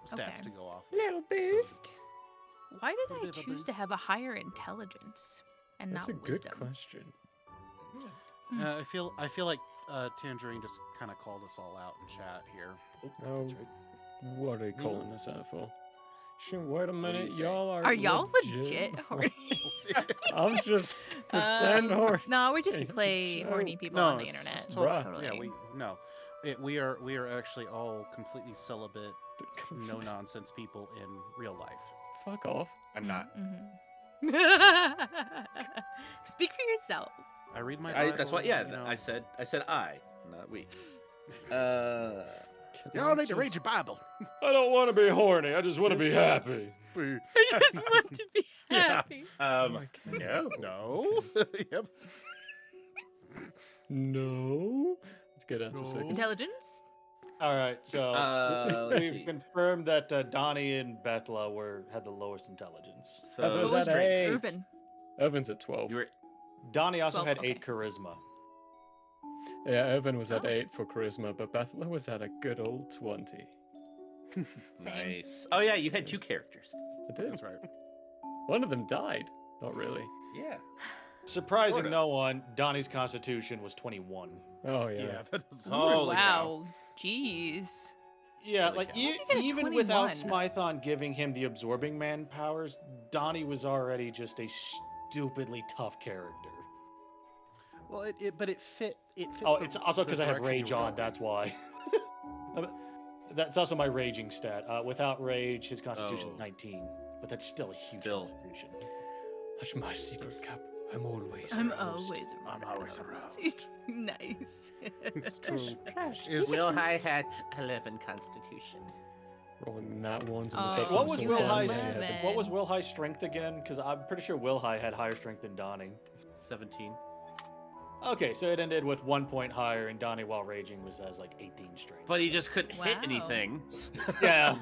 stats Okay. to go off. Little boost. Why did I Little choose to boost. have a higher intelligence and That's a not good wisdom? question. I feel like Tangerine just kind of called us all out in chat here. Oh, That's right. what are you calling us out for? Shit, wait a minute, you say? y'all Are y'all legit horny? I'm just pretend horny. No, we just It's a play joke. horny people No, on the it's internet. just Bruh. Totally. Yeah, we are actually all completely celibate, no nonsense people in real life. Fuck off. I'm not. Mhm. Speak for yourself. I read my. That's Bible, what. Yeah, you know. I said I, not we. Y'all need to read your Bible. I don't want to be horny. I just want to be This- happy. I just want to be happy. No. No. Yep. No. Let's get answer second. Intelligence? All right, so let's we've see. confirmed that Donnie and Bethla had the lowest intelligence. That So was What was at 8. Irvin? Irvin's at 12. you were Donnie also 12, had okay. 8 charisma. Yeah, Irvin was at Oh. 8 for charisma, but Bethla was at a good old 20. nice. Oh yeah, you had 2 characters. I did. That's right. One of them died. Not really. Yeah. Surprising Sorta. no one, Donnie's constitution was 21. Oh, yeah. Yeah, that is. Holy cow. Wow. Jeez. Yeah, Holy like cow. How'd you get a even without 21? Smython giving him the absorbing man powers, Donnie was already just a stupidly tough character. Well, but it fit. It fit. Oh, the- it's also the because I have direction you rage were on, going. that's why. That's also my raging stat. Without rage, his constitution's Oh. 19, but that's still a huge Still. constitution. That's my secret, Cap. I'm always I'm aroused. always aroused. I'm always aroused. Nice. It's true. Is Wilhai had 11 constitution. Rolling nat ones and Oh, such What and was so Will on. Wilhi's? Eleven. What was Wilhi's strength again? Because I'm pretty sure Wilhi had higher strength than Donnie. 17. Okay, so it ended with 1 point higher, and Donnie, while raging, was like 18 strength. But he just couldn't hit Wow. anything. Yeah.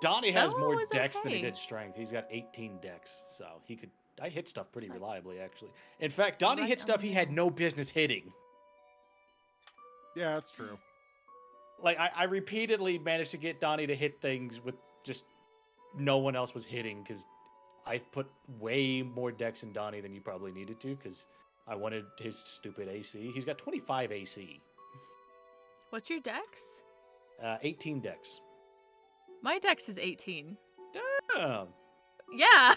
Donnie has Bella more was dex than he okay. did strength. He's got 18 dex, so he could. I hit stuff pretty reliably, actually. In fact, Donnie Right hit stuff on he the had middle. no business hitting. Yeah, that's true. Like I repeatedly managed to get Donnie to hit things with just no one else was hitting because I put way more dex in Donnie than you probably needed to because I wanted his stupid AC. He's got 25 AC, What's your dex? 18 dex. My dex is 18. Damn. Yeah.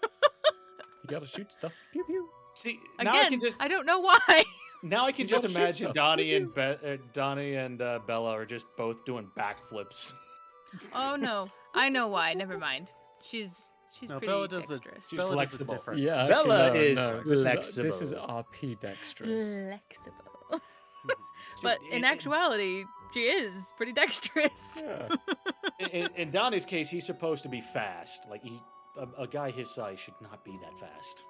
You gotta shoot stuff. Pew pew. See, now I Again, can just I don't know why. now I can You just gotta shoot imagine stuff. Donnie and Bella are just both doing backflips. Oh no, I know why. Never mind. She's No, pretty Bella does dexterous. She's Bella does a flexible. different. Yeah, actually, Bella no, is no. This is flexible. RP dexterous. Flexible. But in actuality, she is pretty dexterous. Yeah. in Donnie's case, he's supposed to be fast. Like a guy his size should not be that fast.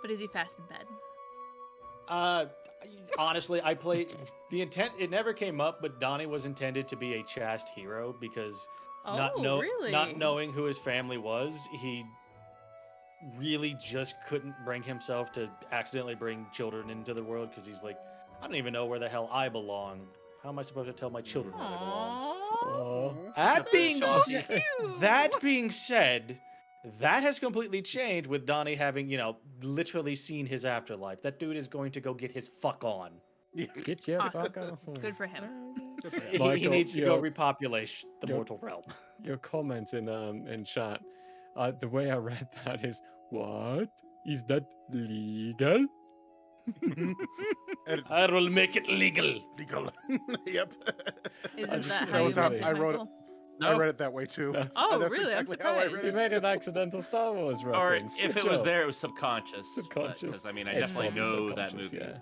But is he fast in bed? Honestly, I play the intent. It never came up, but Donnie was intended to be a chaste hero because Oh, really? not knowing who his family was, he really just couldn't bring himself to accidentally bring children into the world because he's like, I don't even know where the hell I belong. How am I supposed to tell my children where they belong? Aww. Oh. That being So said, cute. that being said, that has completely changed with Donnie having, literally seen his afterlife. That dude is going to go get his fuck on. Get your Awesome. fuck on. Good for him. He Michael, needs to go your- repopulate the your- mortal realm. Your comments in chat. The way I read that is, what? Is that legal? I will make it legal. Legal. Yep. Isn't just- that that how you was how read it, I wrote it. Michael? I read it that way too. No. Oh, That's really? I'm exactly how I read surprised. You it. made an accidental Star Wars Or reference. if Good it was job. there, it was subconscious. Subconscious. Because, I mean, I It's definitely probably know that subconscious, movie. yeah.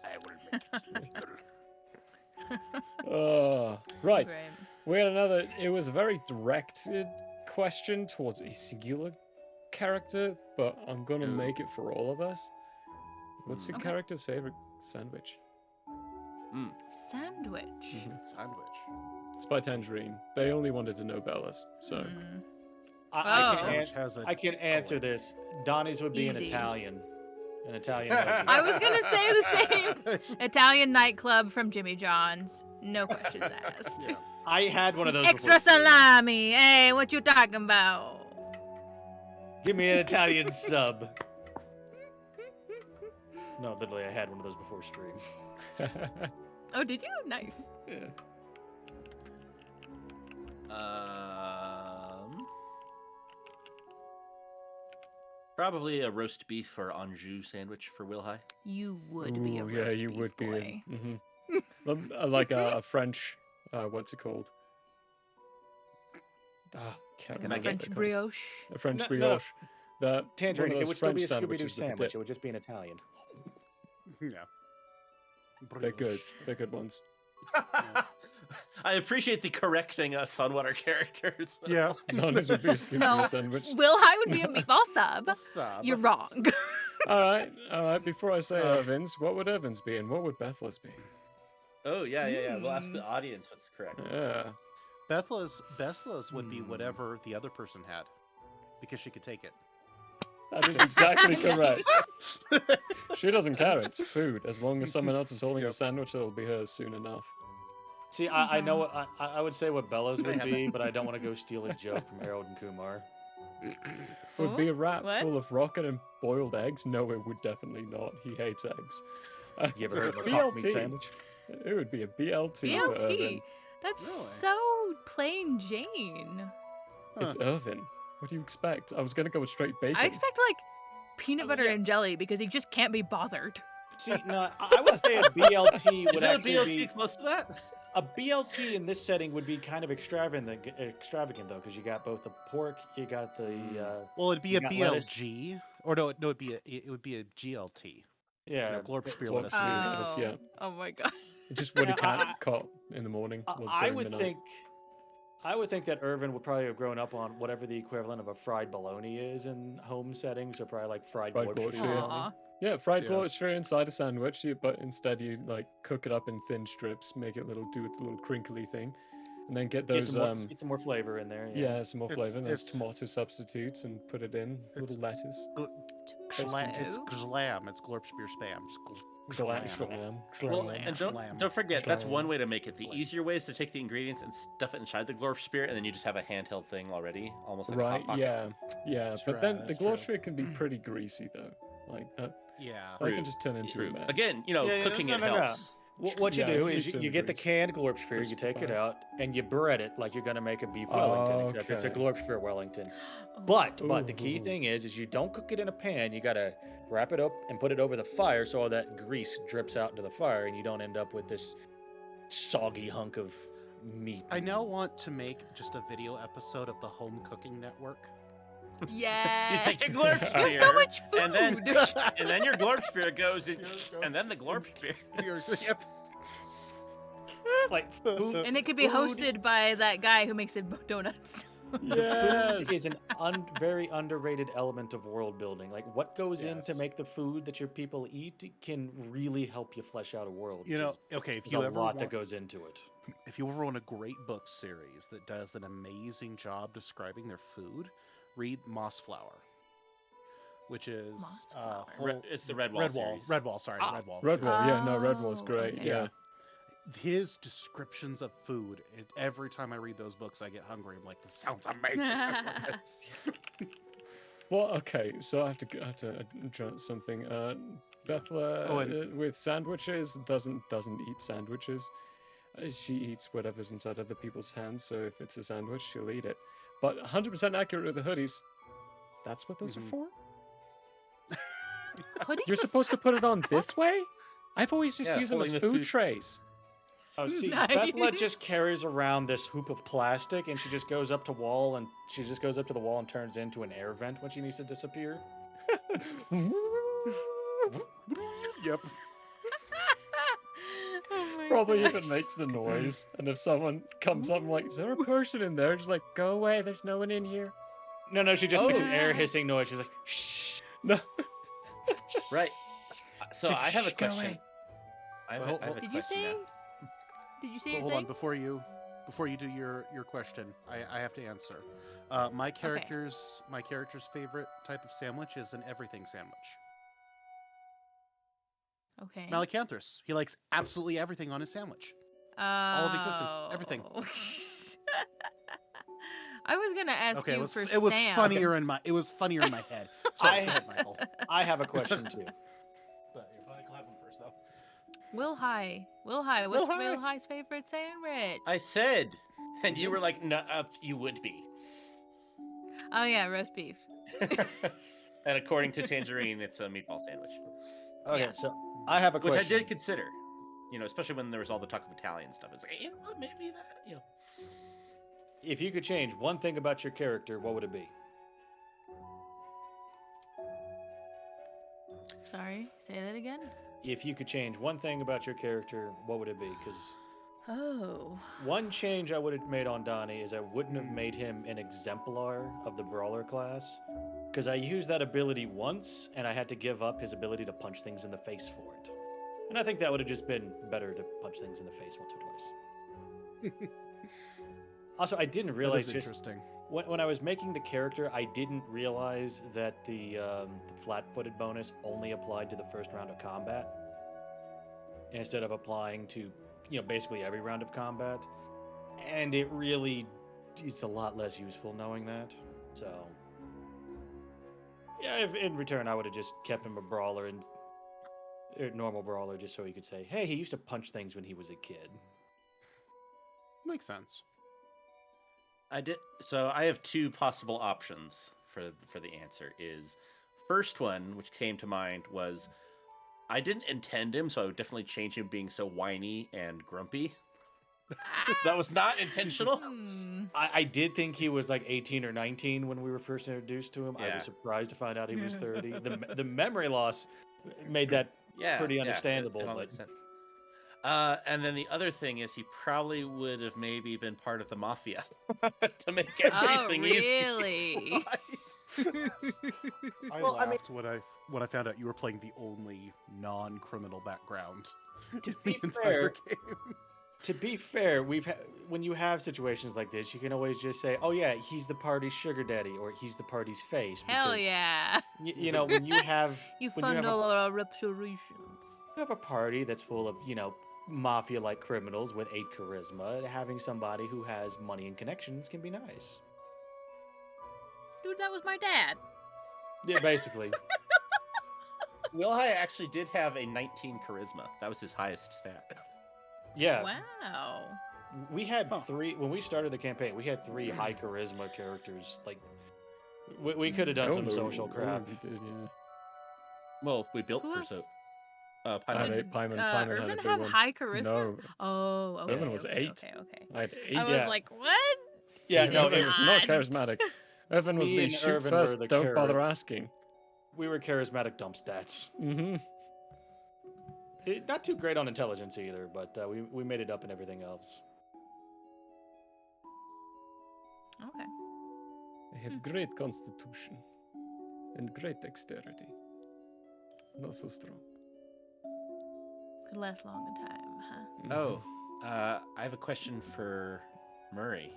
I will make it legal. Oh, right. Great. We had another. It was a very directed question towards a singular character, but I'm gonna Ooh. make it for all of us. What's the Okay. character's favorite sandwich? Sandwich. Sandwich. It's by Tangerine. They only wanted to know Bella's, so Mm. I Oh. can, Sandwich has a I can answer color. this. Donnie's would be an Easy. Italian. An Italian. nugget. I was gonna say the same. Italian nightclub from Jimmy John's. No questions asked. Yeah. I had one of those. Extra before. salami. Hey, what you talking about? Give me an Italian sub. No, literally, I had one of those before stream. Oh, did you? Nice. yeah. Probably a roast beef or Anjou sandwich for Will High. You would be a Ooh, roast yeah, you beef would boy. be. Like a French. What's it called? Can't Like a remember what French they're called. brioche. A French No, no. brioche. The Tangerine. one It of those would still be a French Scooby Doo sandwiches with the sandwich. dip. It would just be an Italian. Yeah. They're good. They're good ones. I appreciate the correcting us on what our characters. Yeah. None would be a Scooby No, Doo sandwich. Will High would be a meatball sub. What's up? You're wrong. All right. Before I say Irvin's, what would Irvin's be and what would Bethel's be? Oh yeah. We'll ask the audience what's correct. Yeah. Bethla's would be whatever the other person had, because she could take it. That is exactly correct. She doesn't care. It's food. As long as someone else is holding the sandwich, it'll be hers soon enough. See, I know what I would say what Bella's would have be, but I don't want to go steal a joke from Harold and Kumar. Would be a wrap What? full of rocket and boiled eggs? No, it would definitely not. He hates eggs. You ever heard of a cocked meat BLT. sandwich? It would be a BLT. For Irvin. BLT. That's Really? so plain Jane. It's Irvin. What do you expect? I was gonna go with straight bacon. I expect like peanut butter and jelly because he just can't be bothered. See, no, I would say a BLT Is would there a actually BLT be close to that? a BLT in this setting would be kind of extravagant though, because you got both the pork, you got the Well, it'd be You a got lettuce. BLG, or no, it would be a GLT. yeah. Glorpspiel Glorp lettuce. Spiel. lettuce, yeah. Oh my god. Just what he Yeah, can't caught in the morning. or I during would the night. think. I would think that Irvin would probably have grown up on whatever the equivalent of a fried bologna is in home settings, so probably like fried Fried Glorpspiel Glorpspiel. bologna. Aw. Yeah, fried Yeah. Glorpspiel inside a sandwich, but instead you like cook it up in thin strips, make it do it a little crinkly thing, and then get those Get some more flavor in there. yeah, some more It's- flavor. There's it's- tomato substitutes and put it in It's- little lettuce. It's Tomato. glam. It's Glorpspiel spam. Just Glam. Well, and don't forget, that's Glam. one way to make it. The Glam. easier way is to take the ingredients and stuff it inside the Glorpspiel, and then you just have a handheld thing already, almost like a Right, hot pocket. yeah. That's But then right, the that's true. Glorpspiel can be pretty greasy though. Like Yeah. that can True, just turn into True. a mess. Again, Yeah, cooking no, it no, no. helps. What you Yeah, do if is it's in you the get the grease. canned Glorpspiel, Crisp you take it fine. out, and you bread it like you're gonna make a beef Wellington, except it's a Okay. Glorpspiel Wellington. But the key Ooh. thing is you don't cook it in a pan. You gotta wrap it up and put it over the fire so all that grease drips out into the fire, and you don't end up with this soggy hunk of meat. I now want to make just a video episode of the Home Cooking Network. Yeah. You take your You have Glorpspiel, so much food. and then and then your Glorpspiel goes, in, and then the Glorpspiel. Yep. Like food, and it could be food- hosted by that guy who makes donuts. Yes. Food is an very underrated element of world building. Like what goes in to Yes. make the food that your people eat can really help you flesh out a world. You know, 'cause okay, if there's you a ever lot that want, goes into it. if you ever want a great book series that does an amazing job describing their food, read Mossflower, which is Mossflower. whole, It's the Redwall Redwall. series. Redwall, sorry, Ah. Redwall. Redwall, yeah, no, Oh, Redwall's great. okay. Yeah. His descriptions of food, every time I read those books, I get hungry. I'm like, this sounds amazing. I love this. Well, okay, so I have to address something. Bethla Oh, and- with sandwiches doesn't eat sandwiches. She eats whatever's inside other people's hands. So if it's a sandwich, she'll eat it. But 100% accurate with the hoodies. That's what those Mhm. are for. Hoodie You're was- supposed to put it on this way. I've always just Yeah, used them as holding the food food. trays. Oh, see, Nice. Bethla just carries around this hoop of plastic, and she just goes up to the wall and turns into an air vent when she needs to disappear. Yep. Oh my Probably gosh. even makes the noise. And if someone comes up, I'm like, is there a person in there? Just like, go away. There's no one in here. No, she just makes an Oh. air hissing noise. She's like, shh. No. Right. So I have a Shh, go question. away. I have Well, a Did you question say? now. Did you say Well, your hold on, thing? before you do your question, I have to answer. My character's favorite type of sandwich is an everything sandwich. Okay. Malacanthus. He likes absolutely everything on his sandwich. all of existence, everything. I was gonna ask Okay, you it for was Sam. funnier in my head. Sorry, I- go ahead, Michael. I have a question too. But you're probably clapping first though. Will High. What's Will High. Will High's favorite sandwich? I said, and you were like, "No, you would be." Oh yeah, roast beef. And according to Tangerine, it's a meatball sandwich, Okay, Yeah. so I have a which question. I did consider. Especially when there was all the talk of Italian stuff. It's like, what, maybe that. If you could change one thing about your character, what would it be? Sorry, say that again. If you could change one thing about your character, what would it be? Because Oh. one change I would have made on Donnie is I wouldn't have made him an exemplar of the brawler class. Because I used that ability once, and I had to give up his ability to punch things in the face for it. And I think that would have just been better to punch things in the face once or twice. Also, I didn't realize That is interesting. when I was making the character, I didn't realize that the flat-footed bonus only applied to the first round of combat instead of applying to, basically every round of combat. And it's a lot less useful knowing that. So, yeah, if in return I would have just kept him a brawler and a normal brawler just so he could say, hey, he used to punch things when he was a kid. Makes sense. So I have two possible options for the answer. Is first one, which came to mind, was I didn't intend him, so I would definitely change him being so whiny and grumpy. That was not intentional. Hmm. I did think he was like 18 or 19 when we were first introduced to him. I Yeah. was surprised to find out he was 30. The memory loss made that pretty understandable. It all But makes sense. And then the other thing is he probably would have maybe been part of the mafia to make Oh, everything easy. really? I Well, I laughed when I found out you were playing the only non-criminal background to in be the entire fair, game. to be fair, when you have situations like this, you can always just say, "Oh yeah, he's the party's sugar daddy," or "He's the party's face." Hell because, yeah. when you have You when you fund have all a, our reparations. you have a party that's full of mafia-like criminals with 8 charisma, having somebody who has money and connections can be nice. Dude, that was my dad. Yeah, basically. Will High actually did have a 19 charisma. That was his highest stat. Yeah. Wow. We had 3 when we started the campaign. We had 3 high charisma characters. Like, we could have done some social crap. We did, yeah. Well, we built Who for else? so. I Paimon. had Paimon had a Irvin big have one. high charisma? No, Oh, okay. Irvin was okay, 8. Okay. I had 8. I was Yeah. like, what? Yeah, He no, did Irvin was not not. charismatic. Irvin was Me the and shoot Irvin were first, the don't bother asking. we were charismatic dump stats. Mm-hmm. Not too great on intelligence either, but we made it up in everything else. Okay. They had great constitution and great dexterity. Not so strong. Could last long in time, huh? Mhm. Oh, I have a question for Murray.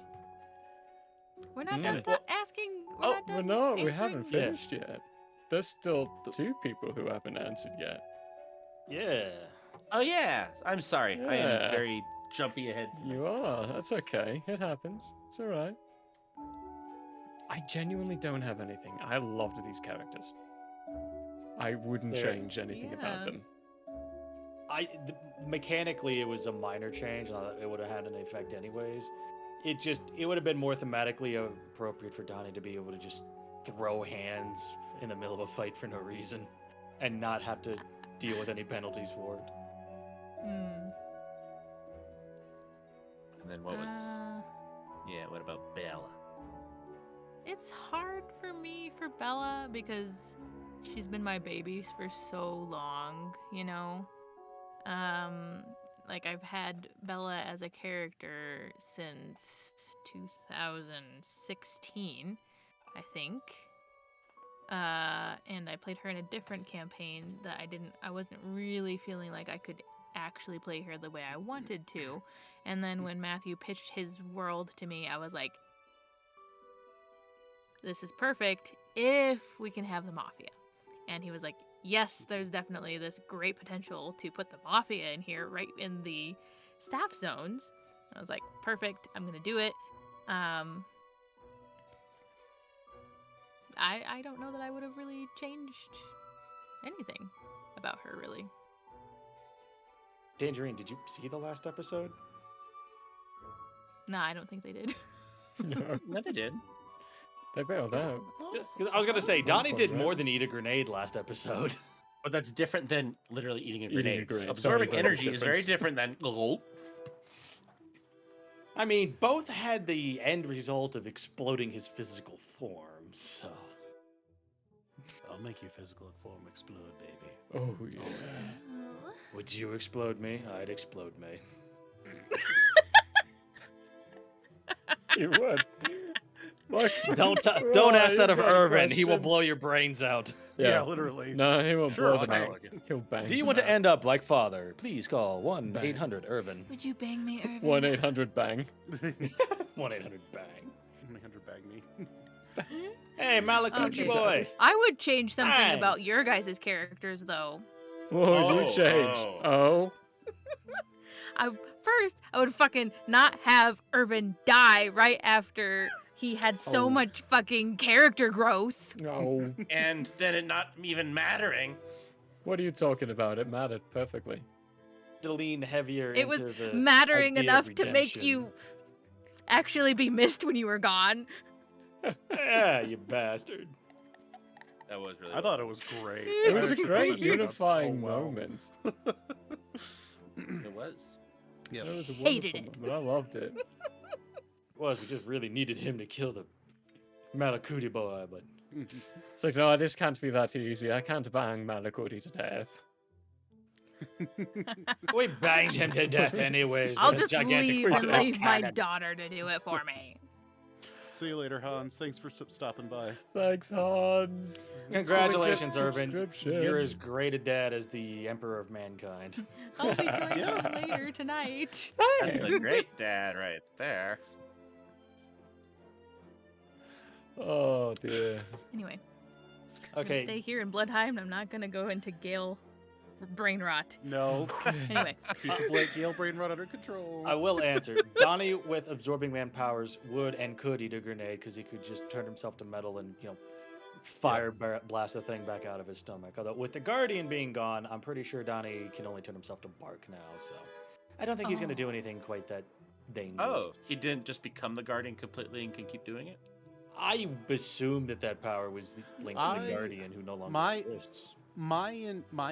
We're not Mm. done Well- asking. We're Oh, not Well, done no, we answering? haven't finished yet. There's still 2 people who haven't answered yet. Yeah. Oh yeah, I'm sorry. I am Yeah. very jumpy ahead. tonight. You are. That's okay. It happens. It's all right. I genuinely don't have anything. I loved these characters. I wouldn't They're- change anything Yeah. about them. Mechanically, it was a minor change. It would have had an effect anyways. It would have been more thematically appropriate for Donnie to be able to just throw hands in the middle of a fight for no reason and not have to deal with any penalties for it. Hmm. And then what was? Yeah, what about Bella? It's hard for me for Bella because she's been my baby for so long, Like I've had Bella as a character since 2016, I think. And I played her in a different campaign that I wasn't really feeling like I could actually play her the way I wanted to. And then when Matthew pitched his world to me, I was like, this is perfect if we can have the Mafia. And he was like, yes, there's definitely this great potential to put the Mafia in here right in the staff zones. I was like, perfect, I'm gonna do it. I don't know that I would have really changed anything about her, really. Tangerine, did you see the last episode? No, I don't think they did. No, No, they did. they bailed out. 'Cause I was gonna say Some Donnie point, did right? more than eat a grenade last episode. But that's different than literally eating a Eating a grenade. grenade. Absorbing Very, very energy is very different. different than. I mean, both had the end result of exploding his physical form, so. I'll make your physical form explode, baby. Oh, yeah. Would you explode me? I'd explode me. You would. What? Don't Oh, ask that you of got a Irvin. He will question. blow your brains out. Yeah, literally. No, he won't Sure, blow I'll them tell out. you. He'll bang. Do you them want to out. end up like father? Please call 1-800 Irvin. Would you bang me, Irvin? 1-800 bang. 1-800 bang. 100 bang me. Hey, Malakuchi Okay. boy. I would change something Bang. about your guys' characters, though. What would you Oh, change? oh. First, I would fucking not have Irvin die right after he had so Oh. much fucking character growth. No. And then it not even mattering. What are you talking about? It mattered perfectly. To lean heavier It was into the mattering idea of enough to make redemption. you actually be missed when you were gone. Yeah, you bastard. That was really. I thought it was great. It was a I actually great thought it turned out so unifying well. moment. it was. Yeah. It was a Hated wonderful moment. I loved it. We just really needed him to kill the Malakuti boy, but It's like, no, this can't be that easy. I can't bang Malakoti to death. we banged him to death anyways. I'll with a just gigantic leave fucking my cannon. daughter to do it for me. See you later, Hans. Thanks for stopping by. Thanks, Hans. Congratulations, Irvin. Subscription. You're as great a dad as the Emperor of Mankind. I'll be joining Yeah. you later tonight. That's a great dad right there. Oh dear. Anyway, I'm gonna Okay, stay here in Blodheim. I'm not gonna go into Gale brain rot. No. Anyway, Keep the Blake Gale brain rot under control. I will answer. Donnie with absorbing man powers would and could eat a grenade because he could just turn himself to metal and blast the thing back out of his stomach. Although with the Guardian being gone, I'm pretty sure Donnie can only turn himself to bark now. So I don't think he's gonna do anything quite that dangerous. Oh, he didn't just become the Guardian completely and can keep doing it? I assumed that power was linked to the I- Guardian, who no longer my- exists. My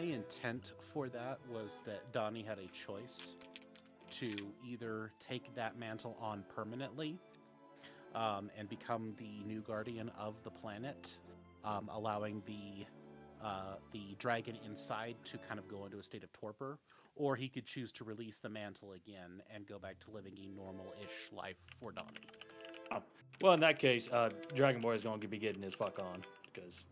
intent for that was that Donnie had a choice to either take that mantle on permanently and become the new guardian of the planet, allowing the dragon inside to kind of go into a state of torpor, or he could choose to release the mantle again and go back to living a normal-ish life for Donnie. Well, in that case, Dragon Boy is going to be getting his fuck on because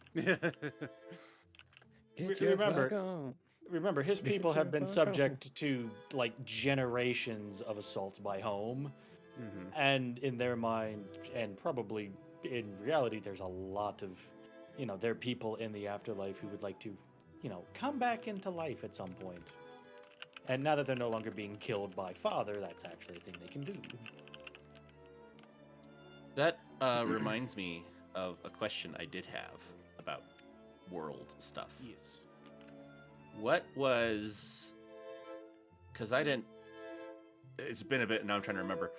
Get Re- your remember- fuck on. remember his Get people have your been fuck subject to like generations of assaults by home, Mhm. and in their mind, and probably in reality, there's a lot of, there are people in the afterlife who would like to, come back into life at some point. And now that they're no longer being killed by father, that's actually a thing they can do. That reminds me of a question I did have about world stuff. Yes. What was? Because I didn't. It's been a bit, and now I'm trying to remember.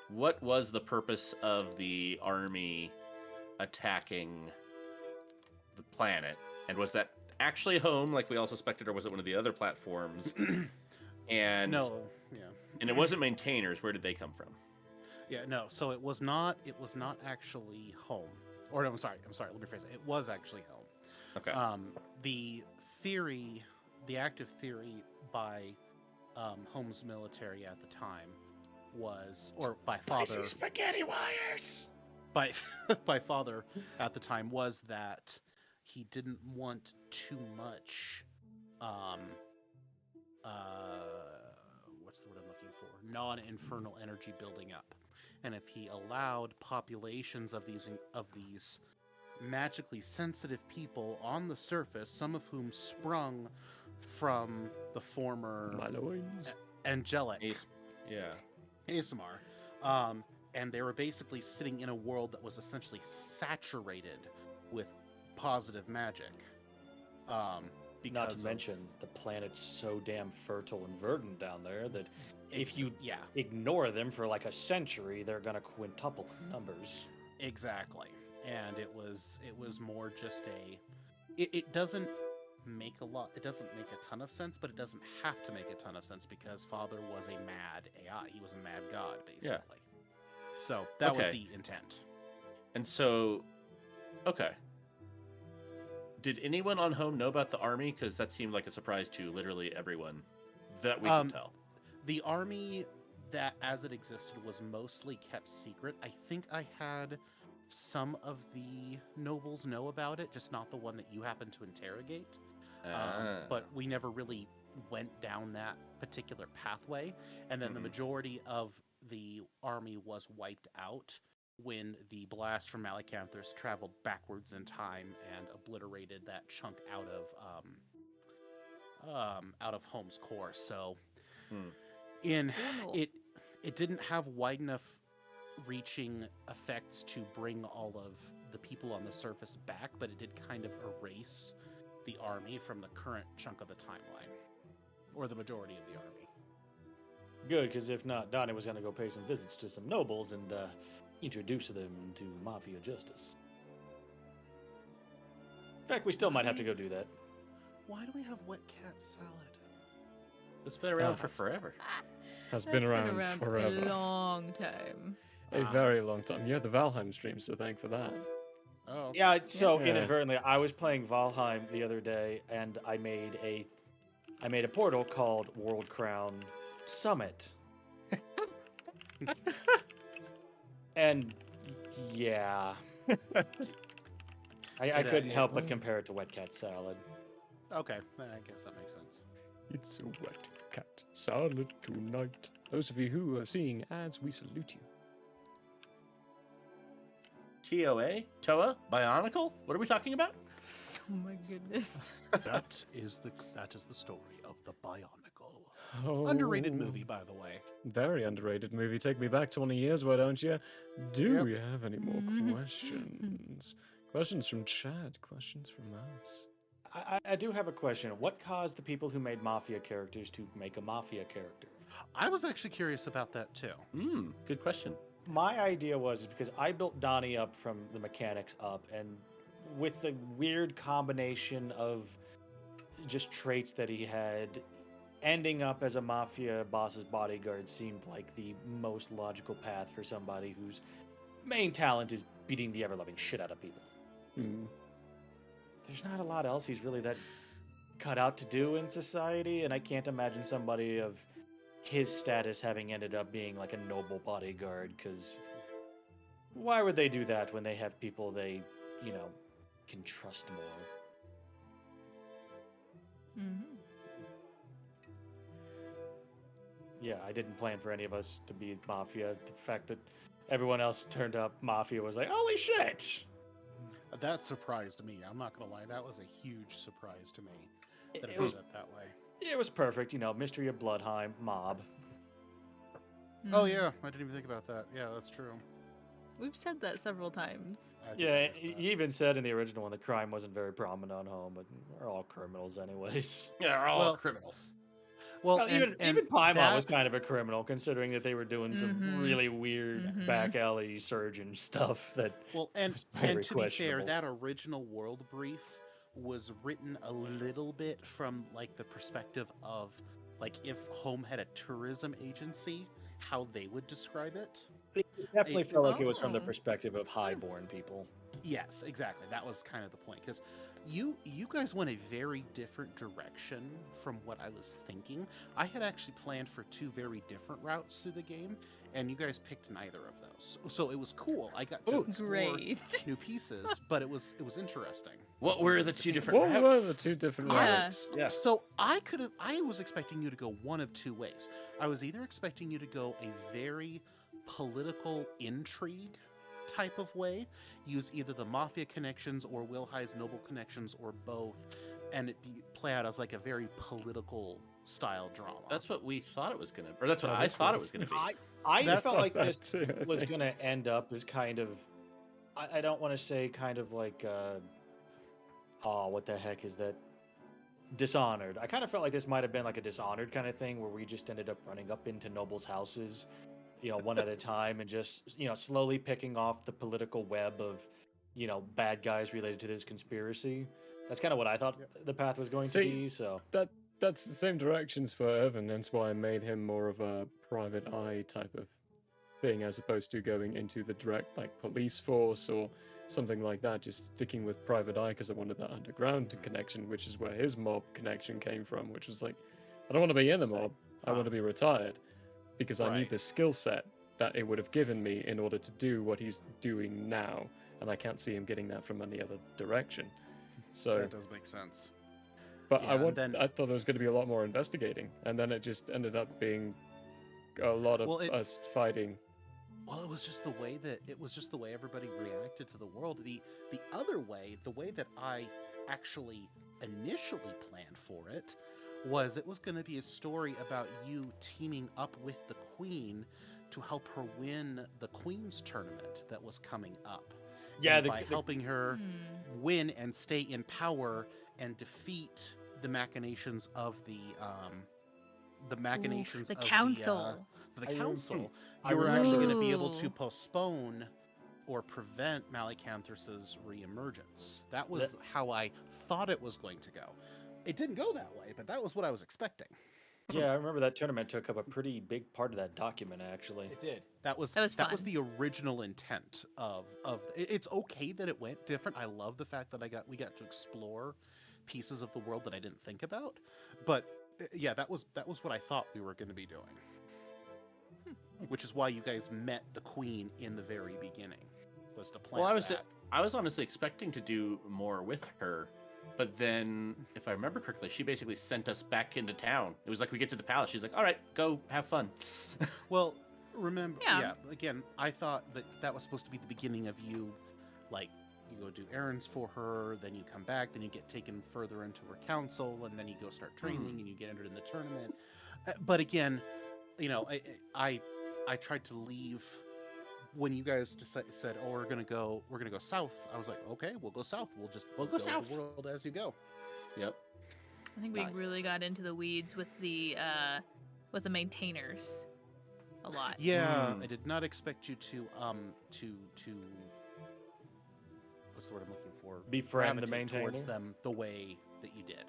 What was the purpose of the army attacking the planet? And was that actually home, like we all suspected, or was it one of the other platforms? And No. Yeah. and it wasn't maintainers. Where did they come from? Yeah. No. So it was not. It was not actually home. Or no, I'm sorry. Let me rephrase it. It was actually home. Okay. The theory, the active theory by Home's military at the time was, or by father, spaghetti wires. by by father at the time was that he didn't want too much, what's the word I'm looking for? Non-infernal energy building up, and if he allowed populations of these magically sensitive people on the surface, some of whom sprung from the former Maloins. angelic Yeah. ASMR, and they were basically sitting in a world that was essentially saturated with positive magic. Because Not to of- mention, the planet's so damn fertile and verdant down there that if Ex- you yeah, ignore them for like a century, they're gonna quintuple in numbers. exactly. And it was more just it doesn't make it doesn't make a ton of sense, but it doesn't have to make a ton of sense because Father was a mad AI. He was a mad god, basically. So that was Okay. the intent. And so, okay. Did anyone on home know about the army? Because that seemed like a surprise to literally everyone that we can tell. The army that, as it existed, was mostly kept secret. I think I had some of the nobles know about it, just not the one that you happened to interrogate. But we never really went down that particular pathway. And then the majority of the army was wiped out when the blast from Malacanthus traveled backwards in time and obliterated that chunk out of Holmes' core. So it didn't have wide enough reaching effects to bring all of the people on the surface back, but it did kind of erase the army from the current chunk of the timeline, or the majority of the army. Good, because if not, Donnie was going to go pay some visits to some nobles and introduce them to mafia justice. In fact, we still might have to go do that. Why do we have wet cat salad? It's been around for forever. Has been around forever. A long time. A very long time. Yeah, the Valheim stream, so thank for that. Oh, okay. Yeah, so Yeah. inadvertently, I was playing Valheim the other day, and I made a portal called World Crown Summit. And yeah, I couldn't help but compare it to wet cat salad. Okay, I guess that makes sense. It's a wet cat salad tonight. Those of you who are seeing ads, we salute you. TOA? TOA? Bionicle? What are we talking about? Oh my goodness. That is the story of the Bionicle. Oh, Underrated movie, by the way. Very underrated movie. Take me back 20 years, why don't you? Do Yep. we have any more Mhm. questions? Questions from chat, questions from us. I do have a question. What caused the people who made Mafia characters to make a Mafia character? I was actually curious about that too. Good question. My idea was because I built Donnie up from the mechanics up, and with the weird combination of just traits that he had, ending up as a mafia boss's bodyguard seemed like the most logical path for somebody whose main talent is beating the ever-loving shit out of people. Hmm. There's not a lot else he's really that cut out to do in society, and I can't imagine somebody of his status having ended up being like a noble bodyguard, because why would they do that when they have people they, can trust more? Mm-hmm. Yeah, I didn't plan for any of us to be Mafia. The fact that everyone else turned up Mafia was like, holy shit! That surprised me. I'm not gonna lie, that was a huge surprise to me that it It was- ended up that way. It was perfect, Mystery of Blodheim, mob. Oh yeah, I didn't even think about that. Yeah, that's true. We've said that several times. I did Yeah, notice he that. even said in the original one the crime wasn't very prominent on home, but we're all criminals anyways. Yeah, they're all Well- criminals. Well, Well, and even Paimon that- was kind of a criminal, considering that they were doing some Mhm. really weird Mhm. back alley surgeon stuff. That Well, and very to be fair, questionable. that original world brief was written a little bit from like the perspective of like if Home had a tourism agency, how they would describe it. it definitely felt like it was from the Oh. perspective of highborn people. Yes, exactly. That was kind of the point because you guys went a very different direction from what I was thinking. I had actually planned for two very different routes through the game, and you guys picked neither of those. So it was cool. I got to explore Great. new pieces, but it was interesting. What So were we the get to two think different What routes? were the two different Yeah. routes? Yeah. So I was expecting you to go one of two ways. I was either expecting you to go a very political intrigue type of way, use either the mafia connections or Will High's noble connections or both, and play out as like a very political style drama. That's what we thought it was gonna, or that's what Oh, I that's thought what- it was gonna be. I That's felt like That this too, I was think. going to end up as kind of, I don't want to say kind of like, what the heck is that? Dishonored. I kind of felt like this might have been like a Dishonored kind of thing where we just ended up running up into nobles' houses, one at a time, and just, slowly picking off the political web of, bad guys related to this conspiracy. That's kind of what I thought the path was going to See, be, so. That's the same directions for Irvin, that's why I made him more of a private eye type of thing as opposed to going into the direct like police force or something like that, just sticking with private eye because I wanted that underground connection, which is where his mob connection came from, which was like, I don't want to be in the mob, I want to be retired. because I need Right. the skill set that it would have given me in order to do what he's doing now, and I can't see him getting that from any other direction. So, That does make sense. but Yeah, and then- I thought there was going to be a lot more investigating, and then it just ended up being a lot of Well, us fighting. Well, it was just the way everybody reacted to the world. The other way, the way that I actually initially planned for it was going to be a story about you teaming up with the queen to help her win the queen's tournament that was coming up. Yeah, And by helping her Hmm. win and stay in power and defeat the machinations of the Ooh, the council. the I council, I you were actually going to be remember. able to Ooh. postpone or prevent Malicanthrus's reemergence. That was That- how I thought it was going to go. It didn't go that way, but that was what I was expecting. Yeah, I remember that tournament took up a pretty big part of that document, actually. It did. That was fun. the original intent of it's okay that it went different. I love the fact that we got to explore pieces of the world that I didn't think about. But yeah, that was what I thought we were going to be doing. Which is why you guys met the queen in the very beginning, was to plan. Well, that. I was honestly expecting to do more with her, but then, if I remember correctly, she basically sent us back into town. It was like we get to the palace. She's like, "All right, go have fun." Well, remember, Yeah. again, I thought that was supposed to be the beginning of you, like, you go do errands for her, then you come back, then you get taken further into her council, and then you go start training, and you get entered in the tournament. But again, you know, I tried to leave when you guys said, "Oh, we're gonna go south." I was like, "Okay, we'll go south. We'll go go south." the world as you go." Yep. I think Nice. we really got into the weeds with the maintainers a lot. Yeah, Mm. I did not expect you to what's the word I'm looking for? Befriend the Gravitate towards maintainer? them the way that you did.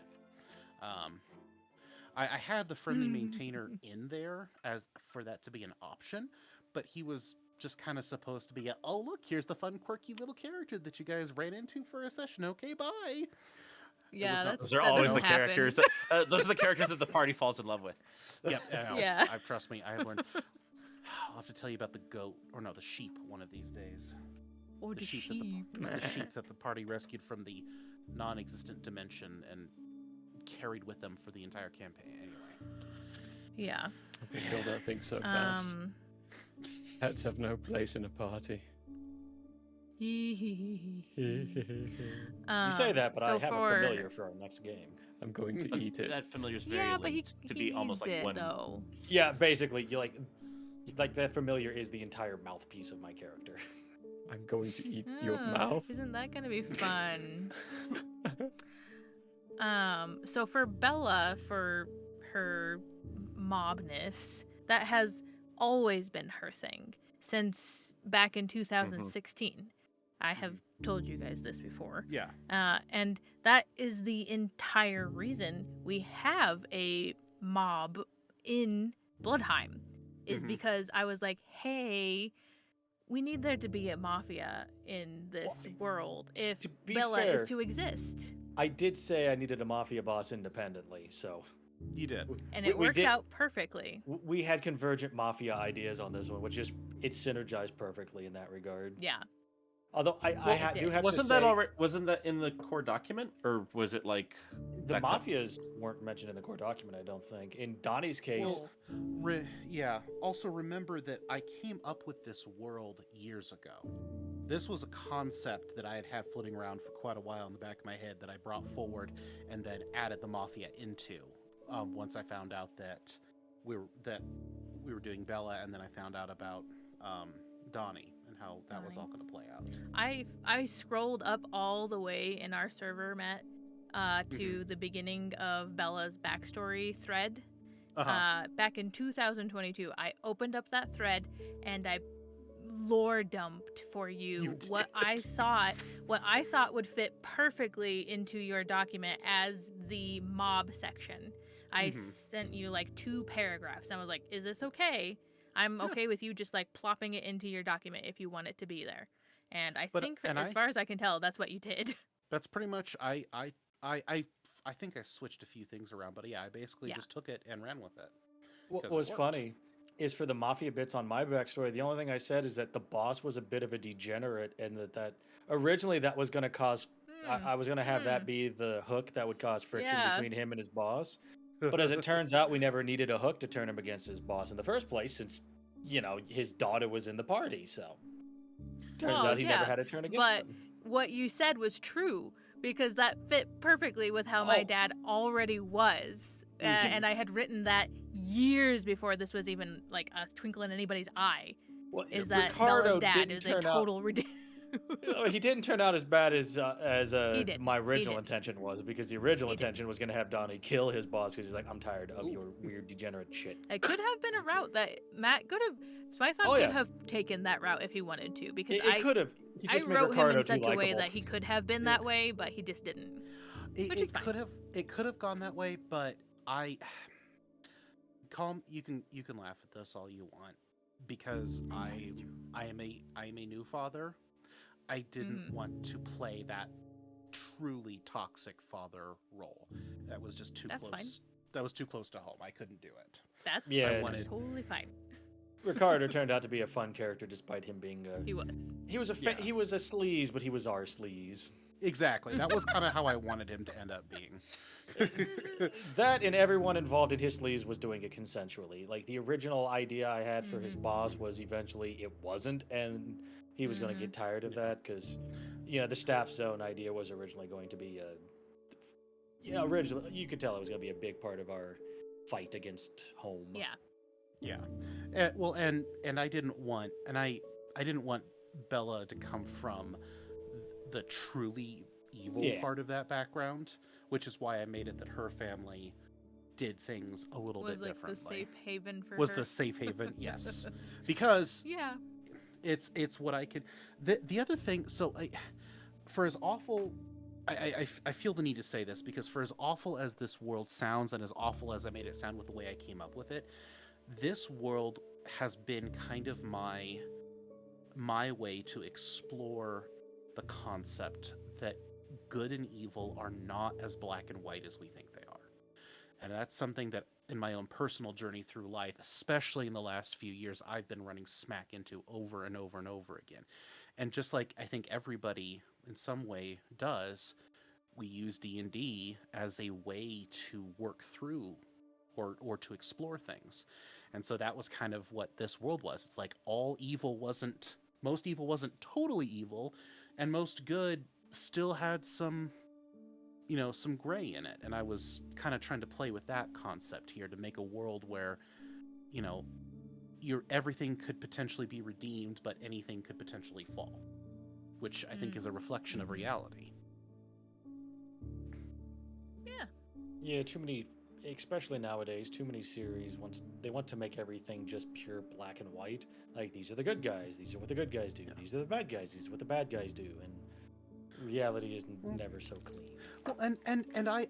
I had the friendly maintainer in there as for that to be an option, but he was just kind of supposed to be oh look, here's the fun quirky little character that you guys ran into for a session. Okay, bye. Yeah, not- that's, Those are that always doesn't the happen. characters. Those are the characters that the party falls in love with. Yep. Yeah. Trust me, I have learned. I'll have to tell you about the goat, or no, the sheep, one of these days. Or The the sheep sheep. The sheep that the party rescued from the non-existent dimension and carried with them for the entire campaign. Anyway. Yeah. We killed that thing so fast. Um. Pets have no place in a party. You say that, but I have a familiar for our next game. I'm going to eat it. That familiar is very Yeah, but he linked to be needs almost like it one. though. Yeah, basically, you like that familiar is the entire mouthpiece of my character. I'm going to eat your Ah, mouth. Isn't that gonna be fun? So for Bella, for her mobness, that has always been her thing since back in 2016. I have told you guys this before. Yeah. And that is the entire reason we have a mob in Blodheim, is Mhm. because I was like, hey, we need there to be a mafia in this world if to be Bella fair, is to exist. I did say I needed a mafia boss independently, so You did. And We- it we worked did- out perfectly. we had convergent mafia ideas on this one, which is it synergized perfectly in that regard. Yeah. Although I it do did. have Wasn't to that say, already? Wasn't that in the core document, or was it like the that co- mafias weren't mentioned in the core document? I don't think. In Donnie's case, Well, yeah. Also, remember that I came up with this world years ago. This was a concept that I had floating around for quite a while in the back of my head that I brought forward and then added the mafia into. Once I found out that we were doing Bella, and then I found out about Donnie and how that was all going to play out. I scrolled up all the way in our server, Matt, to the beginning of Bella's backstory thread. Back in 2022, I opened up that thread and I lore dumped for you what I thought would fit perfectly into your document as the mob section. I sent you like 2 paragraphs. I was like, "Is this okay? I'm okay with you just like plopping it into your document if you want it to be there." And I think, as far as I can tell, that's what you did. That's pretty much I think I switched a few things around, but yeah, I basically just took it and ran with it. what because it was worked. funny is for the mafia bits on my backstory. The only thing I said is that the boss was a bit of a degenerate, and that originally that was going to cause. I was going to have that be the hook that would cause friction Yeah. between him and his boss. But as it turns out, we never needed a hook to turn him against his boss in the first place, since his daughter was in the party. So turns Well, out he never yeah, had a turn against but him. what you said was true because that fit perfectly with how my Oh. dad already was. And I had written that years before this was even like a twinkle in anybody's eye. Well, Is that Ricardo Bella's dad didn't is a turn out. total ridiculous. He didn't turn out as bad as He did. my He original did. intention was, because the original He did. intention was going to have Donnie kill his boss because he's like, I'm tired of your weird degenerate shit. It could have been a route that Matt could have. My son Oh, could yeah. have taken that route if he wanted to, because It could have. He I just made wrote him Ricardo in too such a way likable. that he could have been that way, but he just didn't. Which is It fine. could have gone that way, but you can laugh at this all you want, because I am a new father. I didn't want to play that truly toxic father role. That was just too That's close. fine. That was too close to home. I couldn't do it. That's Yeah, totally fine. Ricardo turned out to be a fun character, despite him being He was. he was a he was a sleaze, but he was our sleaze. Exactly. That was kind of how I wanted him to end up being. That and everyone involved in his sleaze was doing it consensually. Like, the original idea I had for his boss was eventually it wasn't, and he was going to get tired of that because, the staff zone idea was originally going to be originally you could tell it was going to be a big part of our fight against home. Yeah. Yeah. And I didn't want Bella to come from the truly evil part of that background, which is why I made it that her family did things a little bit Was like differently. the safe haven for Was her. the safe haven, yes. Because Yeah. it's what I could. The other thing, so for as awful, I feel the need to say this, because for as awful as this world sounds and as awful as I made it sound with the way I came up with it, this world has been kind of my way to explore the concept that good and evil are not as black and white as we think they are. And that's something that in my own personal journey through life, especially in the last few years, I've been running smack into over and over and over again. And just like I think everybody in some way does, we use D&D as a way to work through or to explore things. And so that was kind of what this world was. It's like most evil wasn't totally evil, and most good still had some gray in it. And I was kind of trying to play with that concept here to make a world where, everything could potentially be redeemed, but anything could potentially fall, which I think is a reflection of reality. Yeah, too many, especially nowadays, too many series they want to make everything just pure black and white. Like, these are the good guys, these are what the good guys do, these are the bad guys, these are what the bad guys do, and reality is never so clean. Well, and I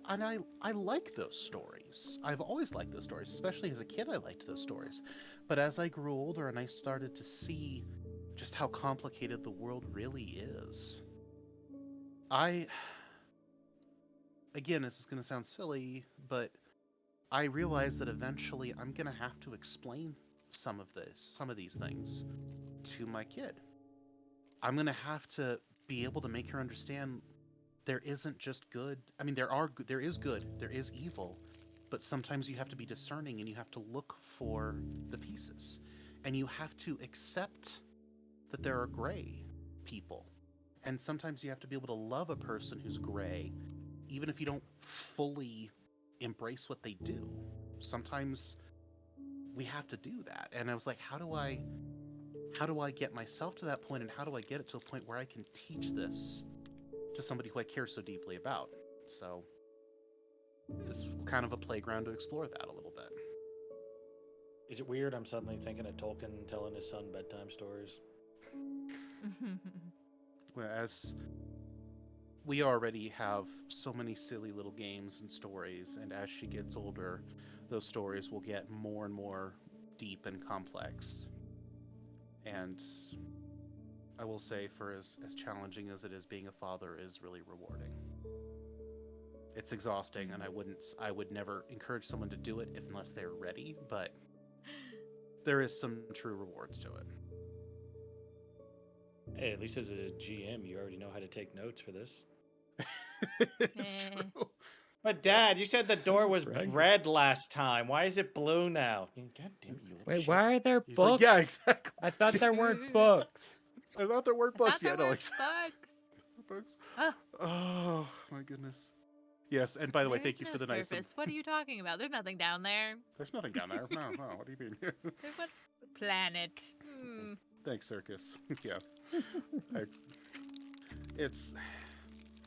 like those stories. I've always liked those stories, especially as a kid. I liked those stories, but as I grew older and I started to see just how complicated the world really is, again, this is going to sound silly, but I realized that eventually I'm going to have to explain some of these things to my kid. I'm going to have to be able to make her understand there isn't just good. I mean, there is good, there is evil, but sometimes you have to be discerning and you have to look for the pieces. And you have to accept that there are gray people. And sometimes you have to be able to love a person who's gray, even if you don't fully embrace what they do. Sometimes we have to do that. And I was like, how do I get myself to that point, and how do I get it to a point where I can teach this to somebody who I care so deeply about? So this is kind of a playground to explore that a little bit. Is it weird I'm suddenly thinking of Tolkien telling his son bedtime stories? Whereas we already have so many silly little games and stories, and as she gets older, those stories will get more and more deep and complex. And I will say, for as challenging as it is, being a father is really rewarding. It's exhausting, and I would never encourage someone to do it unless they're ready, but there is some true rewards to it. Hey, at least as a GM, you already know how to take notes for this. It's Eh. true. But Dad, you said the door was Right. red last time. Why is it blue now? God damn you! little Wait, shit. why are there He's books? like, yeah, exactly. I thought there weren't books. I thought there weren't I thought books there yet. were No, bugs. books. Oh. Oh my goodness. Yes, and by the way, thank you There's for the no nice. surface. What are you talking about? There's nothing down there. There's nothing down there. No, what do you mean? There's what planet? Hmm. Thanks, Circus. Yeah. I- it's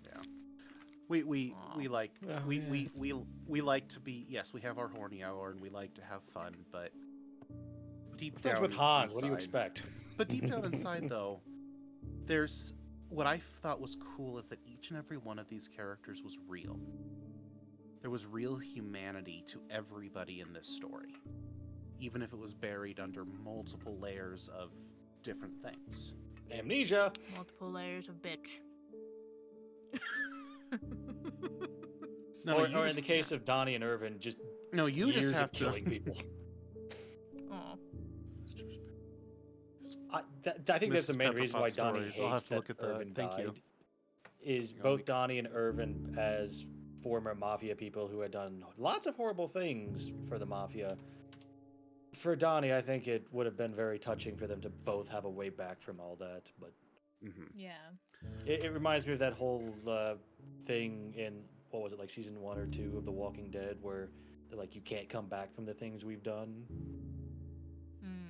yeah. We Aw. like Oh, we, yeah. we like to be, yes, we have our horny hour and we like to have fun, but deep We're friends down with Hans. What do you inside- expect? But deep down inside though, there's what I thought was cool is that each and every one of these characters was real. There was real humanity to everybody in this story, even if it was buried under multiple layers of different things. Amnesia. Multiple layers of bitch. No, or you or in just- the case of Donnie and Irvin, just no, you years just have of killing to. people. Oh. I think that's the Mrs. main reason why Pepperpot Donnie stories. hates I'll have to that look at that. Irvin Thank you. died. Is Hang on, both bec- Donnie and Irvin, as former mafia people who had done lots of horrible things for the mafia. For Donnie, I think it would have been very touching for them to both have a way back from all that. But Mhm. Yeah. it reminds me of that whole thing in, what was it, like season 1 or 2 of The Walking Dead, where they're like, you can't come back from the things we've done. Hmm.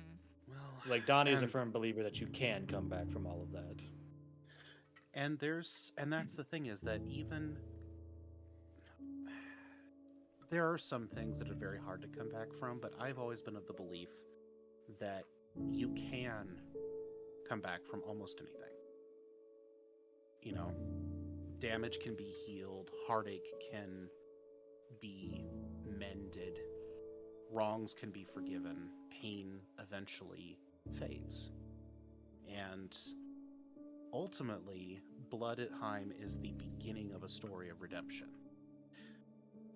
Well, Like Donnie is a and- firm believer that you can come back from all of that. and that's the thing is that even there are some things that are very hard to come back from, but I've always been of the belief that you can come back from almost anything. You know, damage can be healed, heartache can be mended, wrongs can be forgiven, pain eventually fades. And ultimately, Blodheim is the beginning of a story of redemption.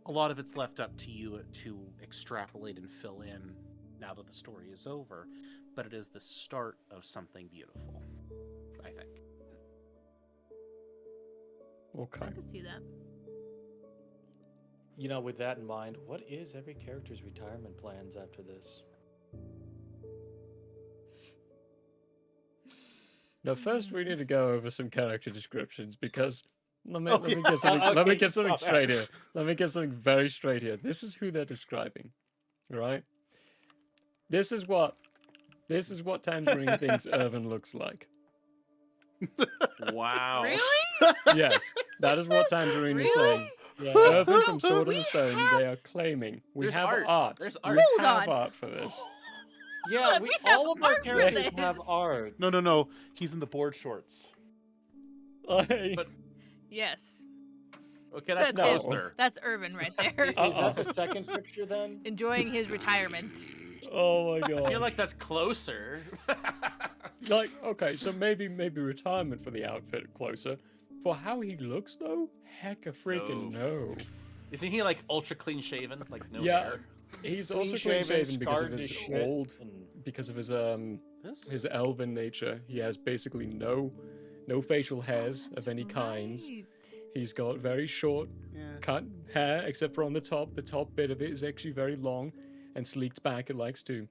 A lot of it's left up to you to extrapolate and fill in now that the story is over, but it is the start of something beautiful, I think. Okay. I can see that. You know, with that in mind, what is every character's retirement plans after this? Now, first we need to go over some character descriptions because let me Oh, let me yeah. get something Oh, let me okay, get you something saw that. straight here. Let me get something very straight here. This is who they're describing, right? This is what Tangerine thinks Irvin looks like. Wow. Really? Yes, that is what Tangerine is Really? saying. Yeah. Irvin No, from Sword in we the Stone, have- they are claiming we There's have art. art. There's We art. Hold have on. art for this. Yeah, on, we have all of our art for characters this. have art. No. He's in the board shorts. Like, But- Yes. Okay, that's That's him. closer. That's Irvin right there. Is Uh-oh. that the second picture then? Enjoying his retirement. oh my god. I feel like that's closer. Like, okay, so maybe retirement for the outfit closer. For how he looks though, heck a freaking no. Isn't he like ultra clean shaven? Like no Yeah. hair? He's Clean also clean shaven because of scarred to his shit, old, and- because of his This elven nature. He has basically no facial hairs of any kinds. Right. He's got very short yeah. cut hair, except for on the top. The top bit of it is actually very long and sleeked back. It likes to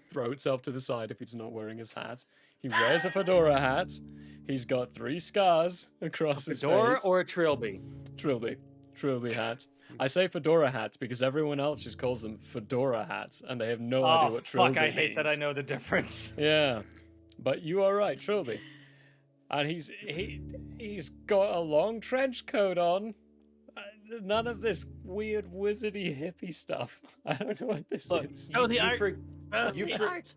throw itself to the side if it's not wearing his hat. He wears a fedora hat. He's got 3 scars across his Fedora face. or a trilby? Trilby hat. I say fedora hats because everyone else just calls them fedora hats, and they have no Oh, idea what trilby fuck, I hate that I means. know the difference. Yeah, but you are right, trilby. And he's got a long trench coat on. None of this weird wizardy hippie stuff. I don't know what this Look, is. Oh, the you art. for- you The for- art.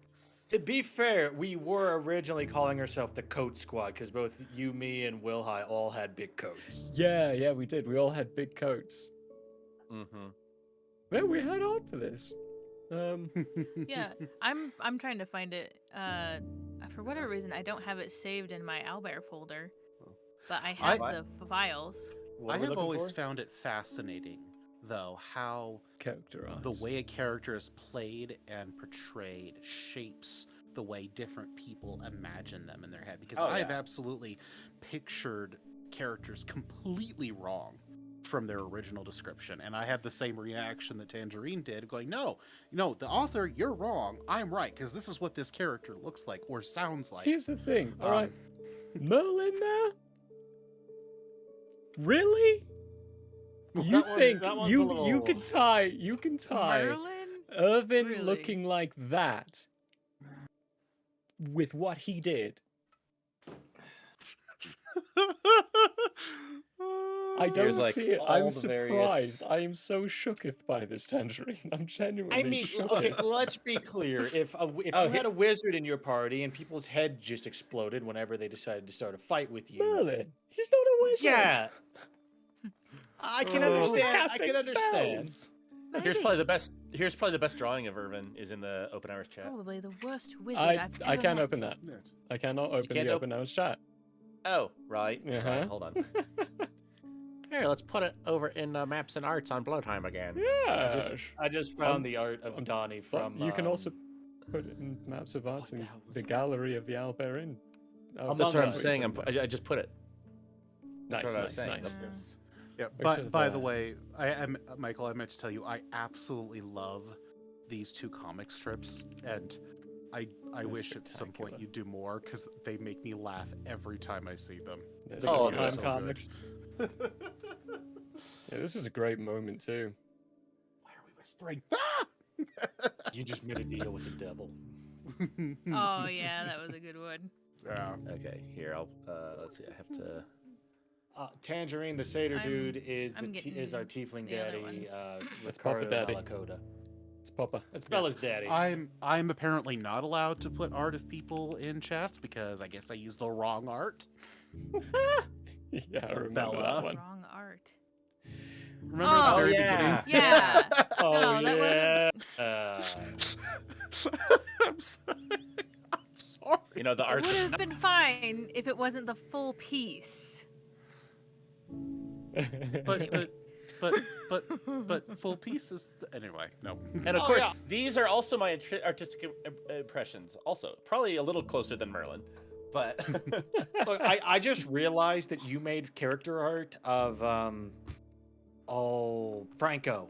To be fair, we were originally calling ourselves the Coat Squad because both you, me, and Will High all had big coats. Yeah, we did. We all had big coats. Mm-hmm. Yeah, we had art for this. Yeah, I'm trying to find it. For whatever reason, I don't have it saved in my Owlbear folder, but I have I- the files. What I are we have looking always for? found it fascinating though, how Characterized. the way a character is played and portrayed shapes the way different people imagine them in their head. Because Oh, I've yeah. absolutely pictured characters completely wrong from their original description, and I had the same reaction that Tangerine did, going, "No, the author, you're wrong. I'm right, because this is what this character looks like or sounds like." Here's the thing, Um, alright. Merlin now? Really? You That one- think that one's a you little- can tie Merlin? Irvin Really? looking like that with what he did? I don't Here's, like, see it. all I'm the surprised. various- I am so shooketh by this, Tangerine. I'm genuinely I mean, shooketh. okay, let's be clear. If Oh, you had a wizard in your party and people's head just exploded whenever they decided to start a fight with you, Merlin, he's not a wizard. yeah, I can Oh. He's understand. I casting can understand. spells. Here's probably the best. Here's probably the best drawing of Irvin is in the open hours chat. Probably the worst wizard I I've I ever can't met. open that. I cannot open can't the op- open house chat. Oh, right. Uh-huh. Right, hold on. Here, let's put it over in Maps and Arts on Blodheim again. Yeah. I just found the art of Donnie from. You can also put it in Maps of Arts what the in hell was the that? gallery of the Albert Inn. Oh, Among That's what I'm Us. saying. I just put it. Nice, That's what I was nice, saying. nice. Yeah, Wait, so by the the- way, Michael, I meant to tell you, I absolutely love these two comic strips, and I They're wish at some point spectacular. you'd do more because they make me laugh every time I see them. They're The so Oh, good. Blodheim so good. comics. Yeah, this is a great moment too. Why are we whispering? You just made a deal with the devil. Oh yeah, that was a good one. Yeah. Okay, here I'll. Let's see. I have to. Tangerine, the satyr I'm- is is I'm our getting tiefling the other daddy. ones. That's Papa Ricardo Daddy. Malacoda. It's Papa. That's Bella's daddy. I'm apparently not allowed to put art of people in chats because I guess I used the wrong art. Yeah, I remember Bella. that one. Wrong art. Remember at the Oh, very yeah. Yeah. Oh No, that yeah. wasn't- I'm sorry. I'm sorry. You know the It art. would have been fine if it wasn't the full piece. But full pieces. Anyway, no. And of Oh, course, yeah. these are also my artistic impressions. Also, probably a little closer than Merlin, but Look, I just realized that you made character art of Franco,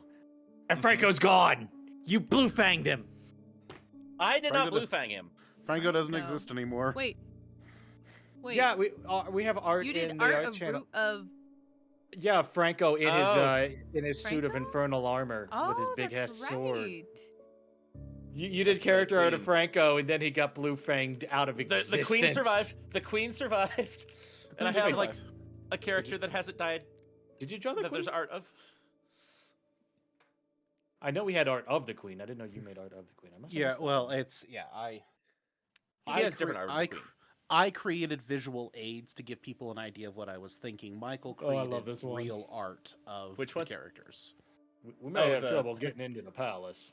and Franco's gone. You blue fanged him. I did not Franco blue fang him. Franco doesn't No. exist anymore. Wait. Wait. Yeah, we have art you in did the art art of channel. of. Yeah, Franco Oh. in his suit of Franco? infernal armor Oh, with his big ass that's sword. right. You did That's character the art of queen. Franco, and then he got blue fanged out of The existence. queen survived. The queen survived, and I did have like survive. a character that hasn't died Did you draw the that queen? there's art of. I know we had art of the queen. I didn't know you made art of the queen. I must have Yeah, missed that. well, it's I. He has different art of the I, queen. I created visual aids to give people an idea of what I was thinking. Michael Oh, I created love this one. real art of Which the one? characters. We may Oh, have the- trouble getting into the palace.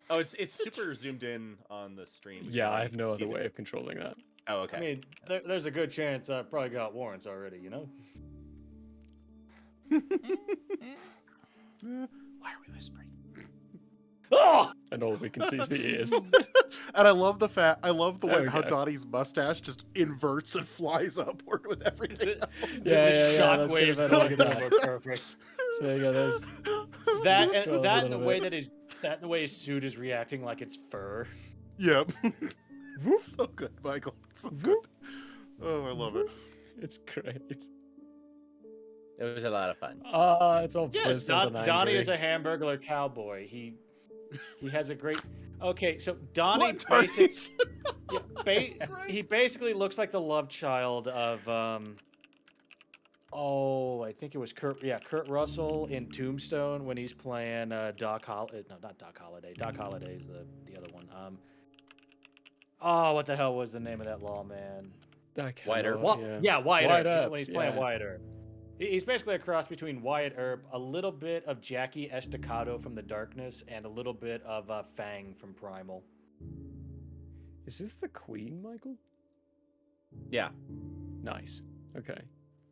Oh, it's super zoomed in on the stream. You Yeah, can I have no see other the- way of controlling that. Oh, okay. I mean, there's a good chance I probably got warrants already. You know. Why are we whispering? Oh! And all we can see is the ears. And I love the fact I love the There way we how go. Dottie's mustache just inverts and flies upward with everything else. Yeah, let's Shockwaves give it going a through look. him are perfect. So there you go. There's That Scroll and, a that and the little way bit. the way his suit is reacting like it's fur. Yep. So good, Michael. So good. Oh, I love it. it's great. It was a lot of fun. It's all Yes, bristled and Donnie angry. is a Hamburglar cowboy. He has a great. Okay, so Donnie What are he basically looks like the love child of I think it was Kurt Russell in Tombstone when he's playing Doc Holliday. No, not Doc Holliday. Doc Holliday is the other one. What the hell was the name of that lawman? I Wyatt Earp. cannot, yeah. Wyatt Wyatt Earp, Earp, when he's playing yeah. Wyatt Earp. He's basically a cross between Wyatt Earp, a little bit of Jackie Estacado from The Darkness, and a little bit of Fang from Primal. Is this the Queen, Michael? Yeah. Nice. Okay.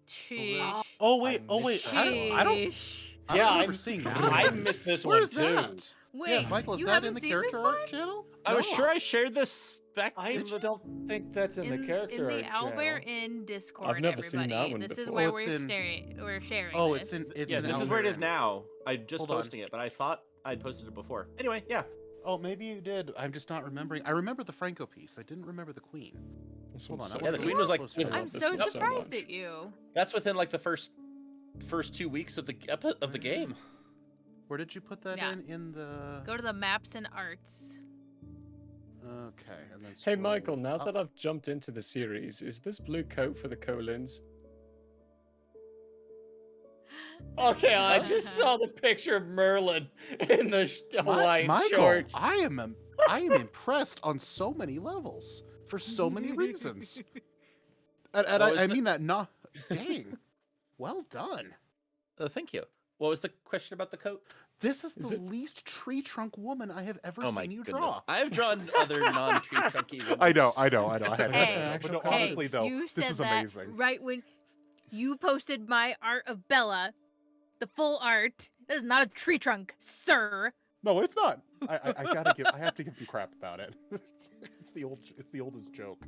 Sheesh. Oh wait. I Oh wait. missed I don't. Sheesh. I Yeah, remember I'm- seeing that. I missed this Where's one too. that? Wait, Yeah, Michael, is you that haven't in the seen character this art one? channel? I was No. sure I shared this back. I Did you? don't think that's in the character in the art Owlbear channel. in Discord. never seen that everybody. one This is before. where Oh, it's in- we're sharing. Oh, this. it's Yeah, in this is where it is Owlbear. now. I just Hold on. posting it, but I thought I'd posted it before. Anyway, yeah. Oh, maybe you did. I'm just not remembering. I remember the Franco piece. I didn't remember the Queen. This Hold one's on, so I Yeah, the wanna good. Queen was like closer. with- I'm love this so one so surprised much. at you. That's within like the first 2 weeks of the game. Where did you put that Yeah. in the? Go to the maps and arts. Okay, and then Hey scroll Michael, now up. that I've jumped into the series, is this blue coat for the colons? Okay, I just saw the picture of Merlin in the Hawaiian Michael, shorts. I am impressed on so many levels for so many reasons, and What was I the- mean that not. Dang, well done. Thank you. What was the question about the coat? This is Is the it- least tree trunk woman I have ever Oh my seen you goodness. draw. I've drawn other non-tree chunky women. I know. I had Hey, to but no, hey, honestly though, you this said is that amazing. right when you posted my art of Bella, the full art. That is not a tree trunk, sir. No, it's not. I gotta give. I have to give you crap about it. It's the oldest joke.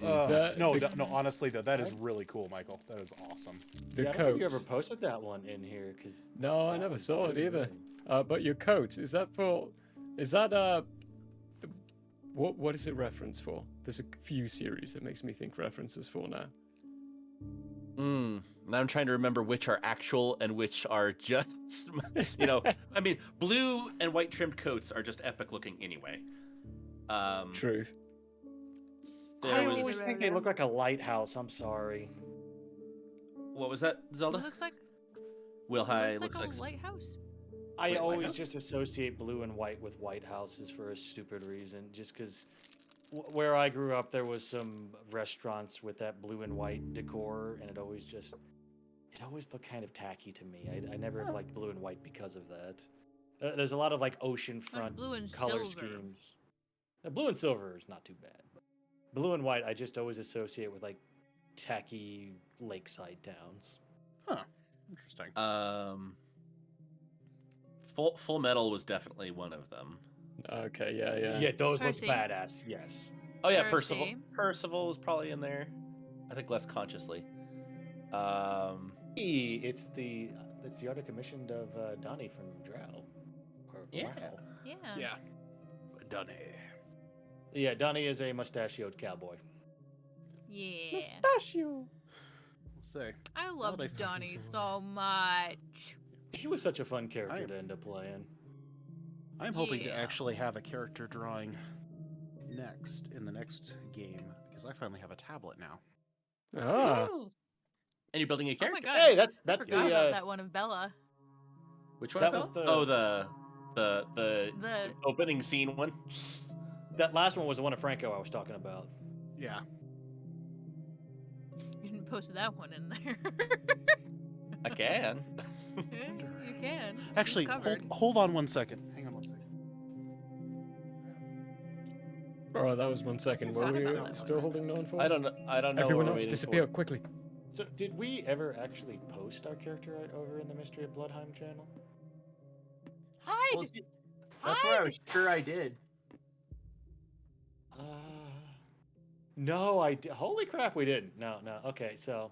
No, honestly though, that is really cool, Michael. That is awesome. The Yeah, I don't coat. think you ever posted that one in here, because No, I never saw it either. But your coat, is that what is it reference for? There's a few series that makes me think references for now. Now I'm trying to remember which are actual and which are just, I mean, blue and white trimmed coats are just epic looking anyway. Truth. I There was, always think they look like a lighthouse. I'm sorry. what was that, It Zelda? looks like Will High looks looks like like a lighthouse. I Wait, always lighthouse? just associate blue and white with white houses for a stupid reason. Just because where I grew up, there was some restaurants with that blue and white decor, and it always looked kind of tacky to me. I never have liked blue and white because of that. There's a lot of like oceanfront blue and color silver. schemes. Blue and silver is not too bad. But blue and white, I just always associate with like tacky lakeside towns. Huh. Interesting. Full Metal was definitely one of them. Okay, yeah. Yeah, those look Percy. badass. Yes. Oh yeah, Percy. Percival. Percival was probably in there. I think less consciously. It's the art I commissioned of Donnie from Drow. Or Yeah. Wow. Yeah. Dunny. Yeah, Donnie is a mustachioed cowboy. Yeah. Pistachio. We'll say. I love I fucking Donnie do so much. He was such a fun character I- to end up playing. I'm hoping to Yeah. actually have a character drawing next in the next game because I finally have a tablet now. Ah, And you're building a Oh character. my god. Hey, that's I the forgot about that one of Bella. Which one? That Bill? was the- Oh, the The opening scene one. that last one was the one of Franco I was talking about. Yeah. you didn't post that one in there. I can. You can. She's Actually, covered. hold on one second. Hang on one second. oh, that was 1 second. We're Were talking we about that still one. holding on for? I don't know. Everyone what we're else waiting disappear for. quickly. So, did we ever actually post our character art over in the Mystery of Blodheim channel? Hide. Well, see, that's where I was sure I did. No, holy crap, we didn't. No. Okay, so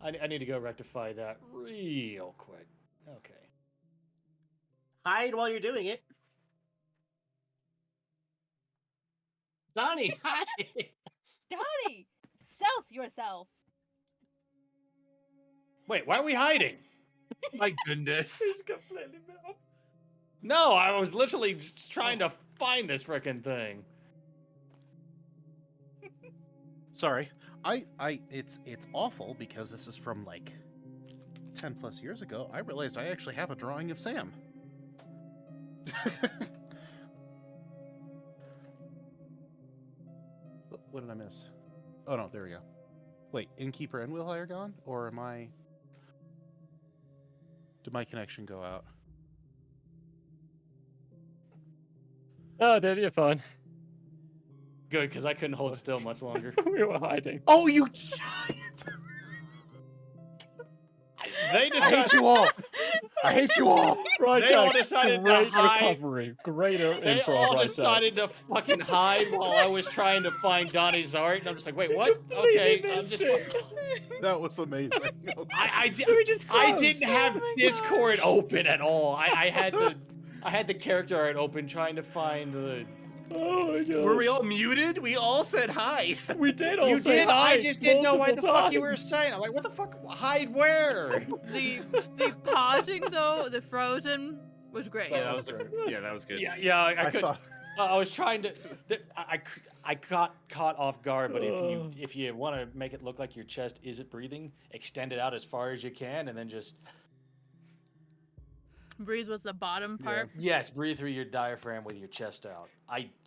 I need to go rectify that real quick. Okay. Hide while you're doing it. Donnie, hide! Donnie, stealth yourself. Wait, why are we hiding? My goodness. No, I was literally just trying to find this frickin' thing. Sorry. It's awful because this is from like 10 plus years ago. I realized I actually have a drawing of Sam. What did I miss? Oh no, there we go. Wait, Innkeeper and Will are gone? Or am I... Did my connection go out? Oh, dude, you're fine. Good, because I couldn't hold still much longer. We were hiding. Oh, you giant! They I hate decided. you all. I hate you all. Right, They all decided to great hide. recovery. Great They improv all right decided to fucking hide while I was trying to find Donnie's art, and I'm just like, wait, what? Completely Okay, I'm missed just. it. That was amazing. I So we just I froze. didn't have Oh my Discord gosh. open at all. I had the character art open trying to find the. Oh my god. Were we all muted? We all said hi. We did all You say did. hi I just didn't know what the multiple fuck you were times. saying. I'm like, what the fuck? Hide where? The pausing though, the frozen was great. Yeah, that was good. Yeah. I I could. thought I was trying to. I got caught off guard. But Oh. if you want to make it look like your chest isn't breathing, extend it out as far as you can, and then just Breathe with the bottom part. yes, breathe through your diaphragm with your chest out.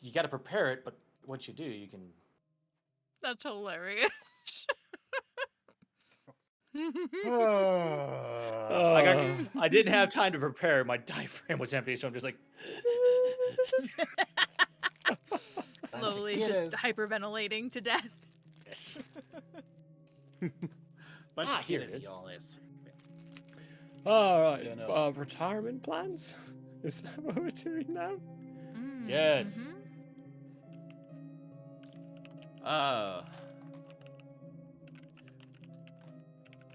You got to prepare it, but once you do, you can. That's hilarious. I didn't have time to prepare. My diaphragm was empty, so I'm just like. Slowly get just us. hyperventilating to death. Yes. bunch Ah, of here it kiddies is. y'all is. All right. Yeah, no. Retirement plans? Is that what we're doing now? Mm, Yes. mhm.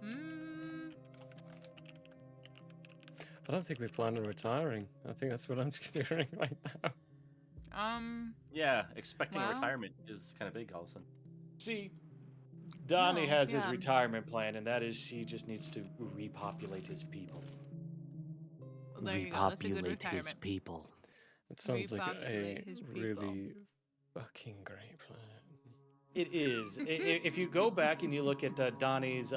Mm, I don't think we plan on retiring. I think that's what I'm hearing right now. Yeah, expecting a Well. retirement is kind of big all of a sudden. See, Donnie No, has his yeah. retirement plan, and that is he just needs to repopulate his people. well, there you go. That's a good retirement. people. It sounds like a Repopulate his people. really fucking great plan. It is. If you go back and you look at Donnie's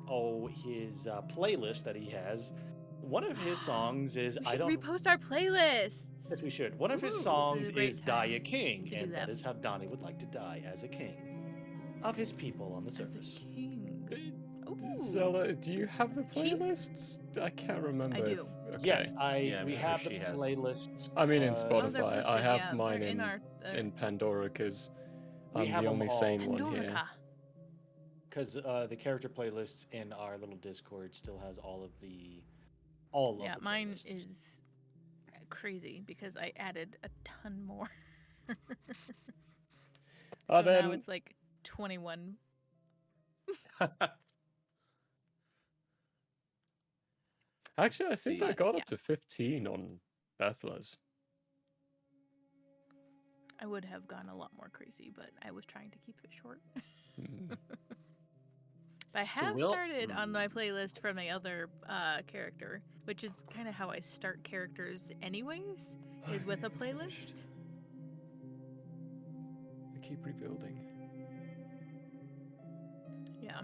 playlist that he has, one of his songs is We I should don't. repost our playlists. Yes, we should. One of his Ooh, this songs is a great is "Die a time King," to do and that that. is how Donnie would like to die, as a king of his people on the As a surface. king. Ooh. Zella, do you have the Chief? playlists? I can't remember. I do. Okay. Yes, Yeah, I'm we sure have the she has. playlists. I mean, in Oh, they're Spotify, I posted, have yeah, mine they're in our, in Pandora because We I'm have the 'em only all. sane one here. Pandorica. Because the character playlist in our little Discord still has all of Yeah, the mine playlists. is crazy because I added a ton more. Oh, So now then- it's like 21. Actually, I think I See. got Yeah. up to 15 on Bethla's. I would have gone a lot more crazy, but I was trying to keep it short. Hmm. But I have Will- started on my playlist from my other character, which is kind of how I start characters anyways, is with a playlist. I keep rebuilding. Yeah.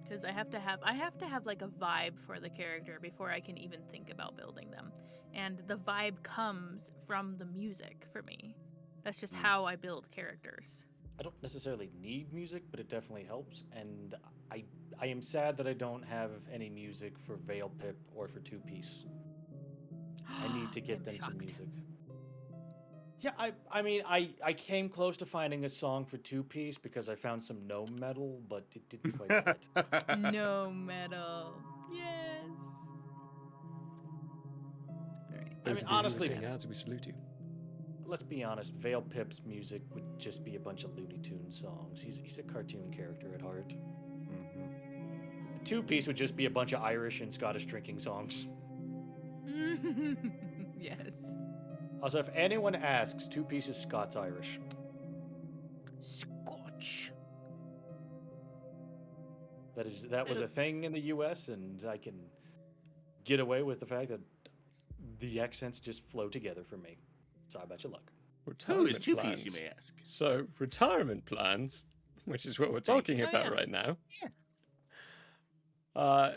Because I have to have like a vibe for the character before I can even think about building them. And the vibe comes from the music for me. That's just how I build characters. I don't necessarily need music, but it definitely helps. And I am sad that I don't have any music for Veil Pip or for Two Piece. I need to get I'm them some shocked. music. Yeah, I mean, I came close to finding a song for Two Piece because I found some gnome metal, but it didn't quite fit. No metal. Yes. All right. Those of you honestly, listening ads, we salute you. Let's be honest, Veil Pip's music would just be a bunch of Looney Tunes songs. He's a cartoon character at heart. Two Piece would just be a bunch of Irish and Scottish drinking songs. Yes. Also, if anyone asks, Two Piece is Scots-Irish. Scotch. That was a thing in the U.S., and I can get away with the fact that the accents just flow together for me. So I bet you luck. Who Retirement is Two plans. Piece, you may ask? So, retirement plans, which is what we're talking Oh, about yeah. right now. Yeah.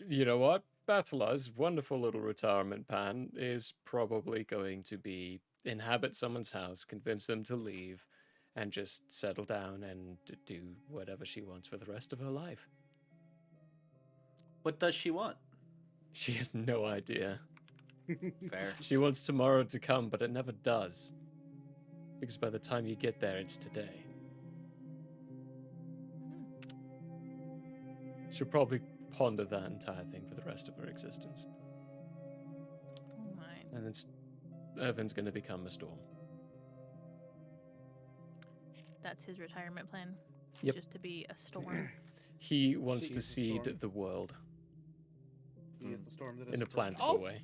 You know what? Bethla's wonderful little retirement plan is probably going to be inhabit someone's house, convince them to leave, and just settle down and do whatever she wants for the rest of her life. What does she want? She has no idea. Fair. She wants tomorrow to come, but it never does. Because by the time you get there, it's today. She'll probably ponder that entire thing for the rest of her existence. Oh my. And then Irvin's going to become a storm. That's his retirement plan. Yep. Just to be a storm. He wants He to is the seed storm. the world He is the storm that is in a approaching. plantable way.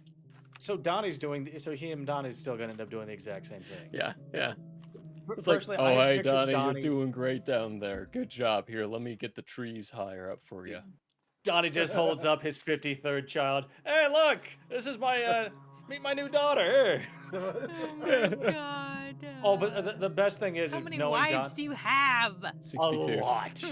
So Donnie's doing. So he and Donnie's still gonna end up doing the exact same thing. Yeah, yeah. It's Personally, like, oh, I hey, pictured Donnie, Donnie. you're doing great down there. Good job. Here, let me get the trees higher up for you. Donnie just holds up his 53rd child. Hey, look! This is my meet my new daughter. Oh my god. Oh, but the best thing is How many knowing wives do you have? 62. A lot.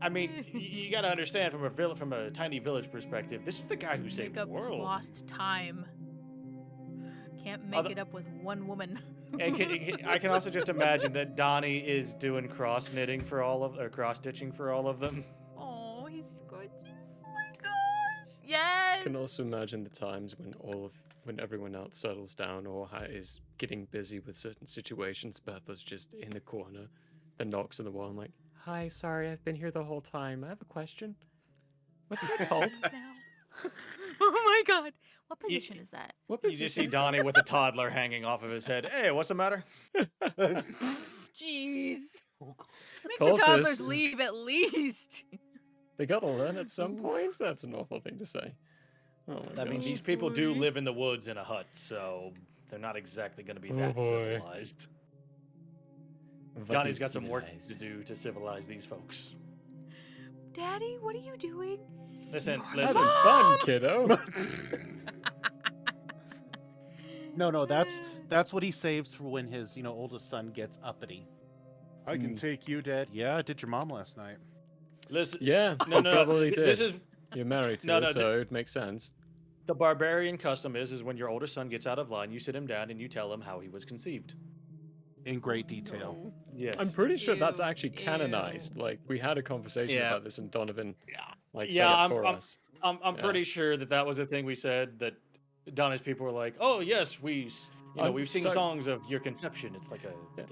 I mean, you got to understand from a tiny village perspective. This is the guy who saved Make the up world. lost time. Can't make it up with one woman. And I can also just imagine that Donnie is doing cross knitting for all of, or cross stitching for all of them. Oh, he's good. Oh my gosh. Yes. I can also imagine the times when everyone else settles down or is getting busy with certain situations. Bertha's just in the corner, then knocks on the wall and like, "Hi, sorry, I've been here the whole time. I have a question. What's that called? Now. Oh my god. What position is that? What You position just see is that?" Donnie with a toddler hanging off of his head. Hey, what's the matter? Jeez. Make Cultists. the toddlers leave at least. They gotta learn at some point. That's an awful thing to say. Oh my I mean, gosh. these people do live in the woods in a hut, so they're not exactly going to be Oh that boy. civilized. Donnie's got some work to Civilized. do to civilize these folks. Daddy, what are you doing? Listen, Having listen. fun, kiddo. No, that's what he saves for when his oldest son gets uppity. I can take you, Dad. Yeah, I did your mom last night. Listen. Yeah, No, you no, probably th- did. this is You're married to No, her, no, so it makes sense. the barbarian custom is when your older son gets out of line, you sit him down and you tell him how he was conceived. In great detail. No. Yes. I'm pretty sure that's Ew, actually canonized. ew. Like, we had a conversation Yeah. about this, and Donovan set Yeah, it for us. I'm Yeah. pretty sure that was a thing we said that Donna's people were like, "Oh yes, we've sing so- songs of your conception. It's like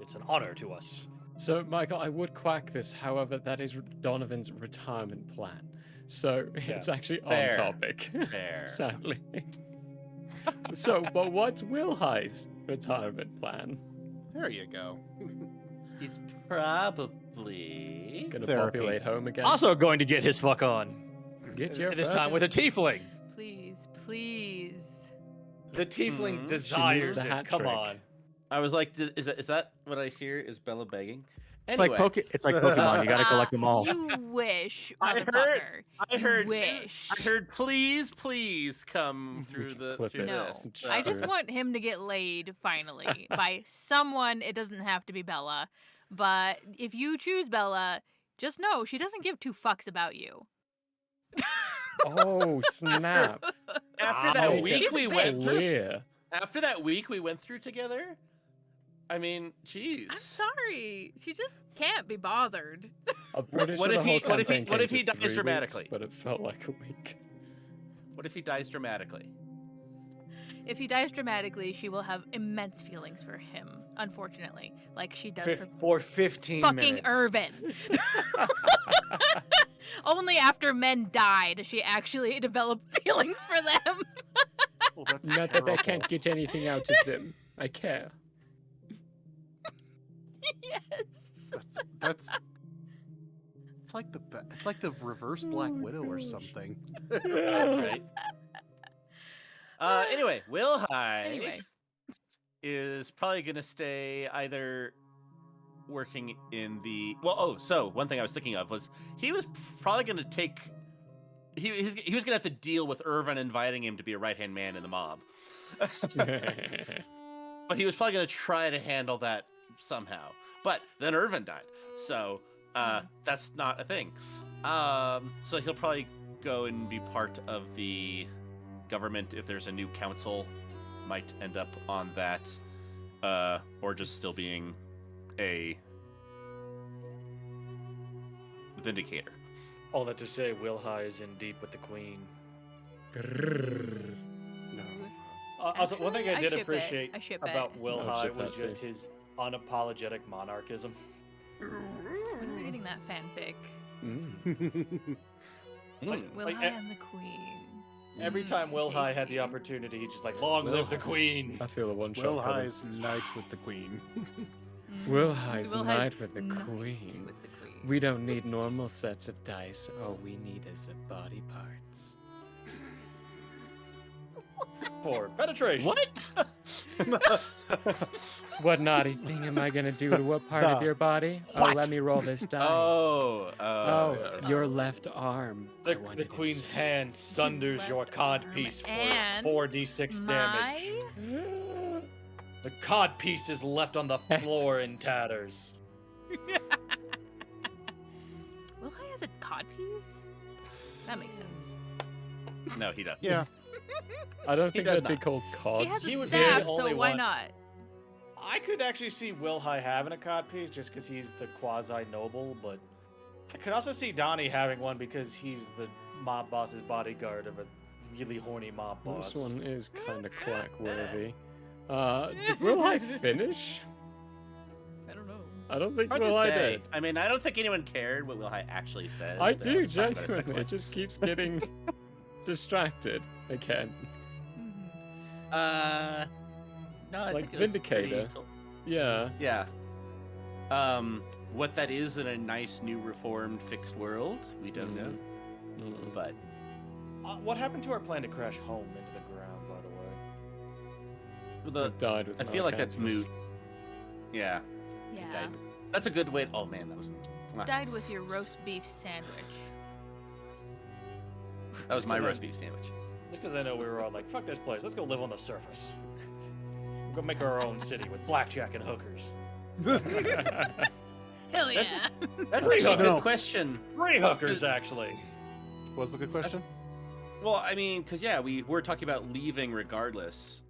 it's an honor to us." So, Michael, I would quack this. However, that is Donovan's retirement plan. So it's actually Fair. on topic. Fair. Sadly. So, but what's Wilhi's retirement plan? There you go. He's probably Gonna Therapy. populate home again? Also going to get his fuck on. Get your This time fucking- with a tiefling. Please, please. The tiefling Mhm. desires the it. hat Come trick. on. I was like, is that what I hear? Is Bella begging? It's Anyway, like Pokemon. You gotta collect them all. You wish, I heard- motherfucker. I heard. You wish. I heard. Please come through the Clip through it. No, this. I just want him to get laid finally by someone. It doesn't have to be Bella, but if you choose Bella, just know she doesn't give two fucks about you. Oh, snap. After that Ow. week She's a we bitch. went through, Clear. after that week we went through together. I mean, jeez. I'm sorry, she just can't be bothered. I'm pretty What sure if the whole he- what if he- campaign what came if he to dies 3 weeks, dramatically? but it felt like a week. What if he dies dramatically? If he dies dramatically, she will have immense feelings for him. Unfortunately, like she does for For 15 fucking minutes. Irvin. Only after men die does she actually develop feelings for them. Well, that's Not that I terrible. can't get anything out of them. I care. Yes. That's it's like the reverse Black Widow or something. Right. Anyway, Will High Anyway. is probably gonna stay either working in the so one thing I was thinking of was he was probably gonna take he was gonna have to deal with Irvin inviting him to be a right hand man in the mob. But he was probably gonna try to handle that somehow. But then Irvin died. So that's not a thing. So he'll probably go and be part of the government if there's a new council, might end up on that, or just still being a vindicator. All that to say, Will High is in deep with the queen. Also, one thing I Actually, did ship it. appreciate I ship about it. Will I'll High ship was that just too. his unapologetic monarchism. When are we getting that fanfic? Mm. Will Like, I am the queen. Every time Will High had the tasty. opportunity, he's just like, "Long Will live the High. queen." I feel a one-shot. Will coming. High's night with the queen. Will High's Will night with the night queen. with the queen. We don't need normal sets of dice. All we need is a body parts. For penetration. What? What naughty thing am I gonna do to what part of The your body? Oh, what? let me roll this dice. Oh, Your left arm. I The wanted it queen's so- hand sunders Left your codpiece for and 4d6 damage. The codpiece is left on the floor in tatters. Will High has a codpiece? That makes sense. No, he doesn't. Yeah. I don't He think does that'd be not. called He cods. has He a would be the staff, only so why one. not? I could actually see Will High having a codpiece just because he's the quasi-noble, but I could also see Donnie having one because he's the mob boss's bodyguard of a really horny mob boss. This one is kind of clack-worthy. Did Will I finish? I don't know. I don't think Hard to Will I say. did. I mean, I don't think anyone cared what Will High actually says. I They're do, just talking about his sex genuinely. It life. just keeps getting distracted again. No, I Like think it was pretty Vindicator. to- Yeah. Yeah. What that is in a nice new reformed fixed world, we don't know. Mm. But What happened to our plan to crash home into the ground, by the way? the Died with I feel like that's Malacant's. moot. Yeah. he Yeah. died with- That's a good way. Oh man, that was Died with your roast beef sandwich. that was my roast beef sandwich. Just because I know we were all like, fuck this place, let's go live on the surface. We'll go make our own city with blackjack and hookers. Hell yeah. That's That's Three a good hookers. question. 3 hookers, actually. What's the good question? Well, I mean, because yeah, we're talking about leaving regardless,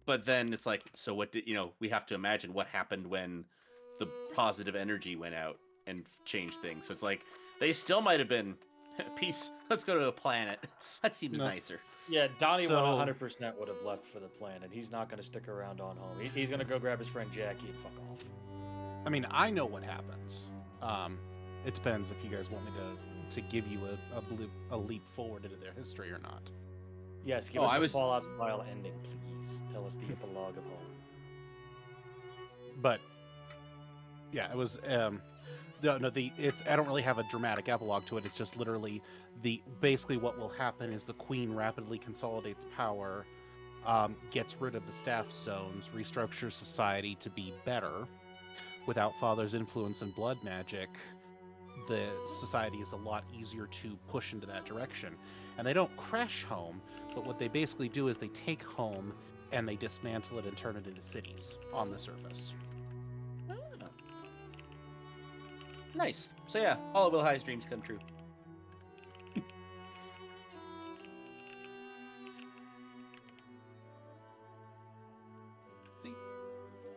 but then it's like, so what did we have to imagine what happened when the positive energy went out and changed things. So it's like they still might have been peace. Let's go to a planet. That seems No. nicer. Yeah, Donnie So- 100% would have left for the planet. He's not going to stick around on home. He's going to go grab his friend Jackie and fuck off. I mean, I know what happens. It depends if you guys want me to give you a leap forward into their history or not. Yes, give Oh, us I the was- Fallout style ending, please. Tell us the epilogue of home. But yeah, it was it's I don't really have a dramatic epilogue to it. It's just literally basically what will happen is the queen rapidly consolidates power, gets rid of the staff zones, restructures society to be better. Without father's influence and blood magic, the society is a lot easier to push into that direction. And they don't crash home, but what they basically do is they take home and they dismantle it and turn it into cities on the surface. Nice. So yeah, all of Will High's dreams come true. See,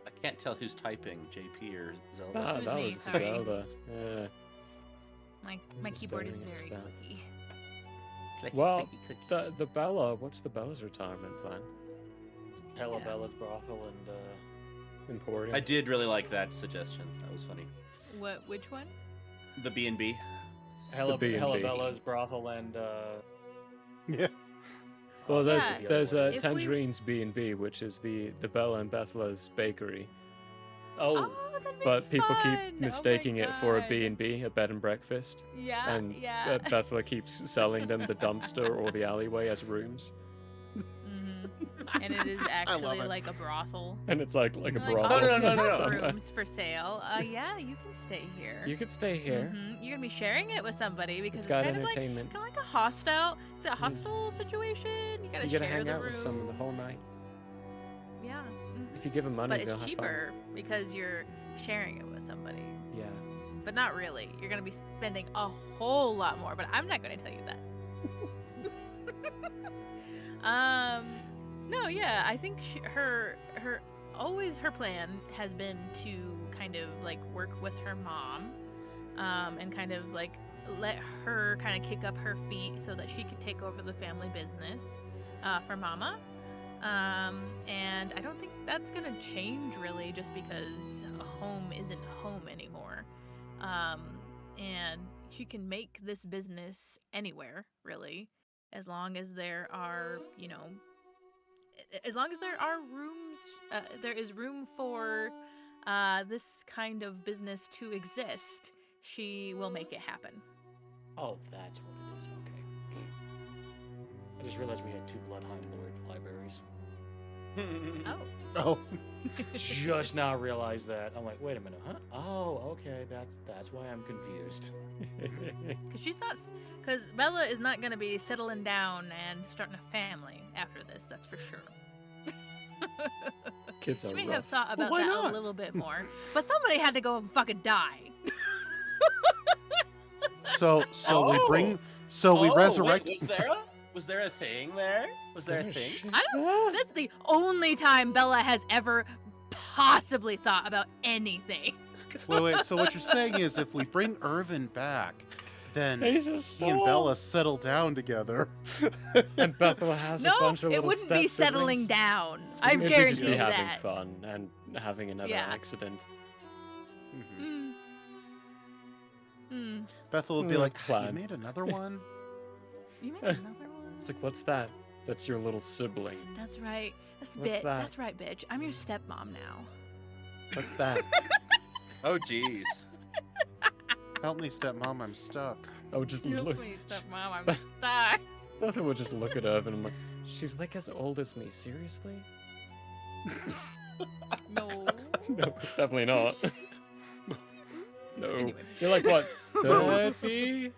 I can't tell who's typing, JP or Zelda. Ah, Who's that me? was the Sorry. Zelda. Yeah. My just keyboard is staring at very stuff. clicky. Clicky, Well, clicky, clicky. the Bella. What's the Bella's retirement plan? Hella Yeah. Bella's brothel and Emporium. I did really like that suggestion. That was funny. Which one? The B&B. Hella B&B. Bella's brothel and Yeah. Well, there's Yeah. there's If we- Tangerine's B&B, which is the Bella and Bethla's bakery. oh, that'd be But people fun. keep mistaking oh my it for a God. B&B, a bed and breakfast. Yeah, And yeah. Bethla keeps selling them the dumpster or the alleyway as rooms. And it is actually it. like a brothel. And it's like a They're brothel. No, no, no, we no, have no. somewhere. rooms for sale. Yeah, you can stay here. You could stay here. You're gonna be sharing it with somebody because It's it's, got kind of entertainment. like a hostile. It's a hostile situation. You gotta You share gotta hang the out room. with someone the whole night. Yeah. If you give them money, But they'll it's have cheaper because you're sharing it with somebody. fun. Yeah. But not really. You're gonna be spending a whole lot more. But I'm not gonna tell you that. No, yeah. I think her plan has been to kind of like work with her mom, and kind of like let her kind of kick up her feet so that she could take over the family business, for Mama. And I don't think that's gonna change really, just because home isn't home anymore. And she can make this business anywhere, really, as long as there are, as long as there are rooms, there is room for this kind of business to exist. She will make it happen. Oh, that's what it is. Okay. I just realized we had 2 Blodheim Lord libraries. Oh, Oh, Just now realized that. I'm like, wait a minute, huh? Oh, okay. That's why I'm confused. because Bella is not gonna be settling down and starting a family after this. That's for sure. Kids are She may rough. have thought about why that not? a little bit more, but somebody had to go and fucking die. so we bring, so we Oh, resurrect. Wait, was there a thing there? Was there a thing? That's the only time Bella has ever possibly thought about anything. Wait. So what you're saying is, if we bring Irvin back, then Jesus, he and stop. Bella settle down together. And Bethel has a No, bunch of it little wouldn't be step settling siblings. down. I Maybe guarantee just be you having that. fun and having another Yeah. accident. Mhm. Bethel would be Mm, like, "You planned. made another one." You made another one? It's like, what's that? That's your little sibling. That's right. That's What's that? That's right, bitch. I'm your stepmom now. What's that? Oh, jeez. Help me, stepmom, I'm stuck. I would just look. Please, stepmom. I'm stuck. Bethel would just look at Irvin and I'm like, she's like as old as me. Seriously? No. No, definitely not. No. Anyway. You're like what? 30?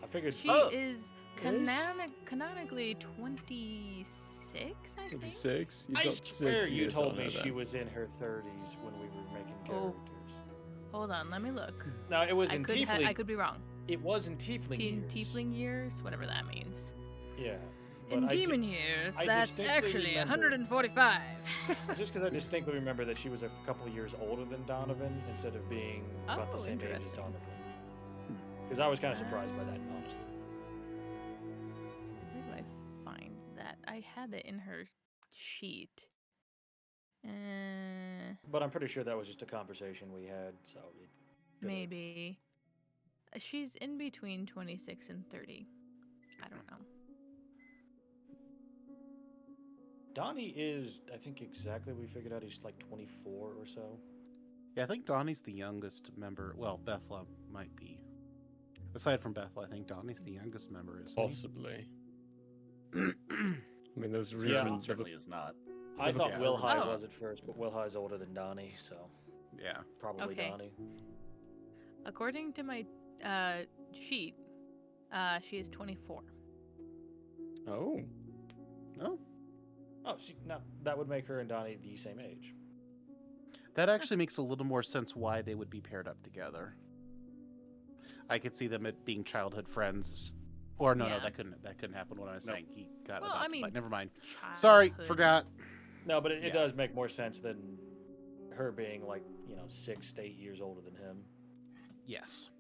I figured. She Oh. is canonically 26, I think. 26? You I got swear 6 you years told on me her she then. was in her 30s when we were making Oh. characters. Hold on, let me look. Now it was I in could, tiefling. I could be wrong. It was in tiefling In years. tiefling years, whatever that means. Yeah. In but I di- demon years, I that's distinctly actually remember- 145. Just because I distinctly remember that she was a couple of years older than Donovan instead of being about the Oh, same age as interesting. Donovan. Because I was kind of surprised by that, honestly. Where do I find that? I had it in her sheet. But I'm pretty sure that was just a conversation we had, so it could've- Maybe. She's in between 26 and 30. I don't know. Donnie is, I think exactly we figured out he's like 24 or so. Yeah, I think Donnie's the youngest member. Well, Bethla might be. Aside from Bethla, I think Donnie's the youngest member, isn't Possibly. he? I mean, there's Yeah, reason. certainly is not. I thought Yeah. Wilhigh Oh. was at first, but Wilhigh's older than Donnie, so Yeah. probably Okay. Donnie. According to my sheet, she is 24. Oh. Oh, Oh, see, now that would make her and Donnie the same age. that actually makes a little more sense why they would be paired up together. I could see them at being childhood friends. Or no, Yeah. that couldn't happen. What I was Nope. saying, he got Well, I adopted, mean, but never mind. Sorry, Childhood. forgot. No, but it Yeah. does make more sense than her being like, 6 to 8 years older than him. Yes.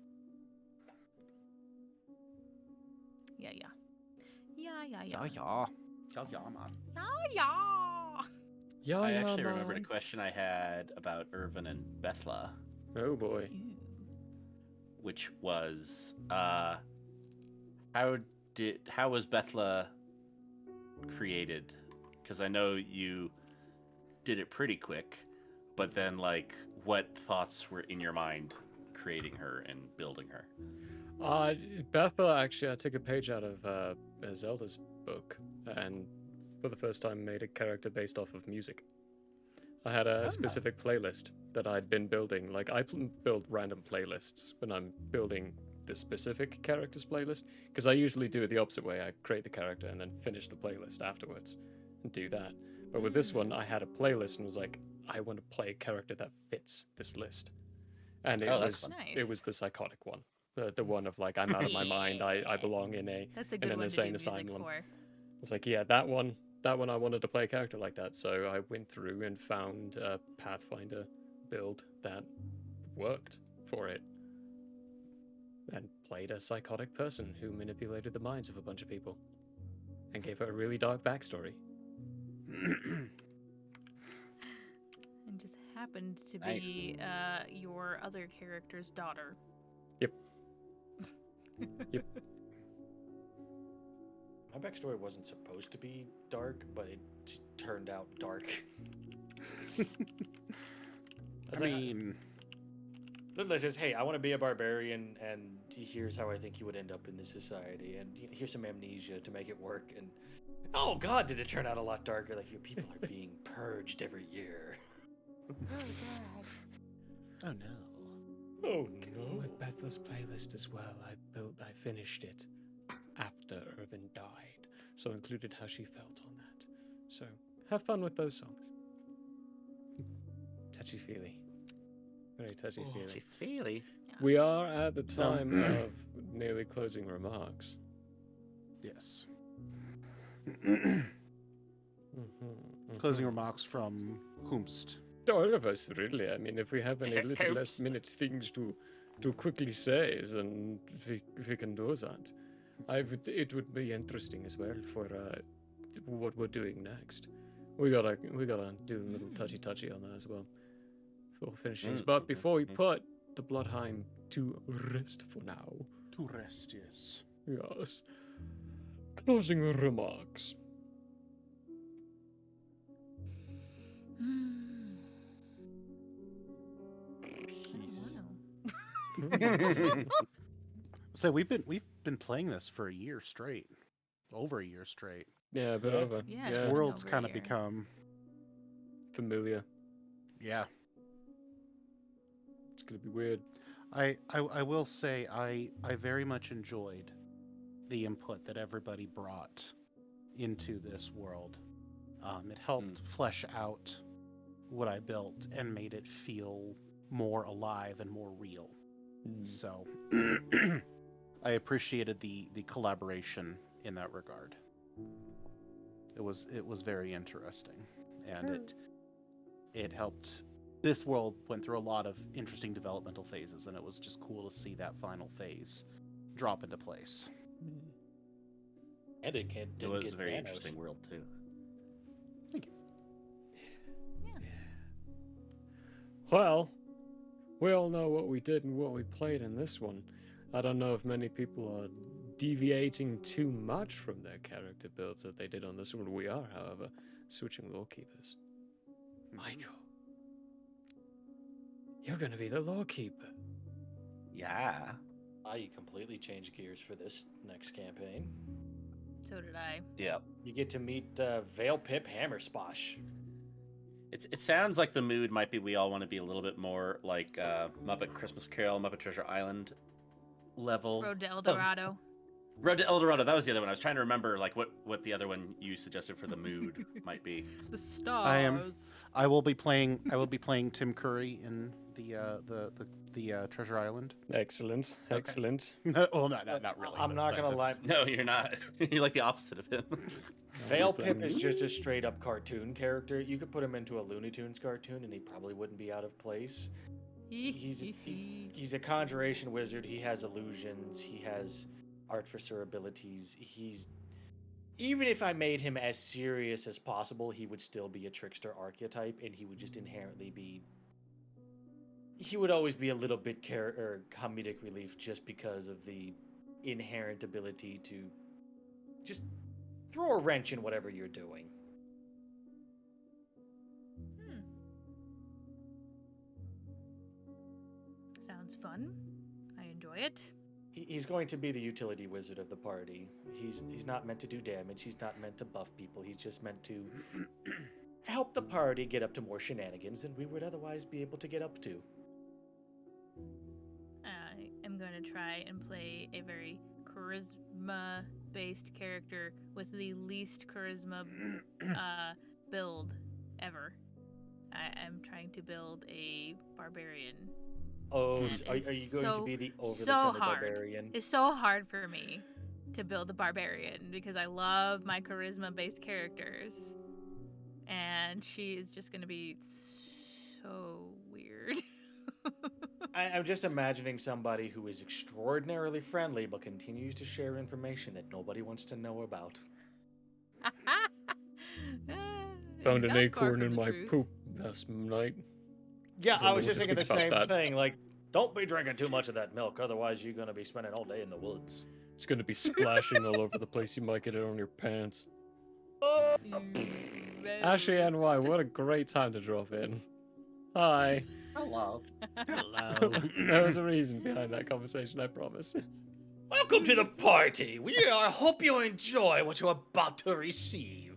Yeah. Yeah. Yeah, man. Yeah. I actually remembered a question I had about Irvin and Bethla, Oh boy. Ew. which was how was Bethla created? Because I know you did it pretty quick, but then what thoughts were in your mind creating her and building her? Bethel, actually, I took a page out of Zelda's book, and for the first time made a character based off of music. I had a specific playlist that I'd been building. Like, I build random playlists when I'm building this specific character's playlist, because I usually do it the opposite way. I create the character and then finish the playlist afterwards and do that. But with this one, I had a playlist and was like, I want to play a character that fits this list. And it Oh, that's was fun. it was the psychotic one. The one of like, I'm out of my mind, I belong in That's a in good an one to do insane music asylum. for. It's like, yeah, that one I wanted to play a character like that, so I went through and found a Pathfinder build that worked for it. And played a psychotic person who manipulated the minds of a bunch of people. And gave her a really dark backstory. And just happened to Nice. be your other character's daughter. Yep. My backstory wasn't supposed to be dark, but it just turned out dark. I mean, Literally just, hey, I want to be a barbarian, and here's how I think you would end up in this society, and here's some amnesia to make it work, and oh god, did it turn out a lot darker, like your people are being purged every year. oh no. Oh With Bethel's playlist as well, I finished it after Irvin died, so included how she felt on that. So have fun with those songs. Touchy feely, very touchy feely. Feely. We are at the time of nearly closing remarks. Yes. Mhm, Closing mhm. remarks from whomst. All of us, really. I mean, if we have any little last minute things to quickly say, then we can do that. It would be interesting as well for what we're doing next. We gotta do a little touchy on that as well for finishings. But before we put the Blodheim to rest for now, To rest, yes. yes, closing remarks. Peace. So we've been playing this for a year straight, over a year straight. Yeah, but Yeah. over. Yeah, it's The been world's over a kind of year. become, Familiar. yeah. It's gonna be weird. I will say I very much enjoyed the input that everybody brought into this world. It helped flesh out what I built and made it feel more alive and more real. So I appreciated the collaboration in that regard. It was very interesting, and it helped. This world went through a lot of interesting developmental phases, and it was just cool to see that final phase drop into place. And it It was a very interesting world too. Thank you. Well, we all know what we did and what we played in this one. I don't know if many people are deviating too much from their character builds that they did on this one. We are, however, switching lawkeepers. Michael, you're gonna be the lawkeeper. Yeah. I completely changed gears for this next campaign. So did I. Yep. You get to meet Vale Pip Hammersposh. It sounds like the mood might be we all want to be a little bit more like Muppet Christmas Carol, Muppet Treasure Island level. Road to El Dorado. Road to El Dorado. That was the other one. I was trying to remember like what the other one you suggested for the mood might be. The stars. I will be playing Tim Curry in the Treasure Island. Excellent, excellent. Well, not really. I'm not gonna lie. No, you're not. You're like the opposite of him. Vale Pip is just a straight up cartoon character. You could put him into a Looney Tunes cartoon and he probably wouldn't be out of place. He's a conjuration wizard. He has illusions. He has artificer abilities. Even if I made him as serious as possible, he would still be a trickster archetype, and he would just inherently be. He would always be a little bit comedic relief just because of the inherent ability to just throw a wrench in whatever you're doing. Sounds fun. I enjoy it. He's going to be the utility wizard of the party. He's not meant to do damage. He's not meant to buff people. He's just meant to help the party get up to more shenanigans than we would otherwise be able to get up to. I am going to try and play a very charisma-based character with the least charisma build ever. I am trying to build a barbarian. Oh, And are it's you going to be the overly so friendly hard. barbarian? It's so hard for me to build a barbarian because I love my charisma-based characters. And she is just going to be so weird. I'm just imagining somebody who is extraordinarily friendly but continues to share information that nobody wants to know about. Found an Not far acorn from in the my truth. poop last night. Yeah, I I don't was know just what to thinking the think same about that. thing. Like, Don't be drinking too much of that milk, otherwise you're gonna be spending all day in the woods. It's gonna be splashing all over the place. You might get it on your pants. Ashley NY, what a great time to drop in. Hi. Hello. There was a reason behind that conversation, I promise. Welcome to the party. I hope you enjoy what you're about to receive.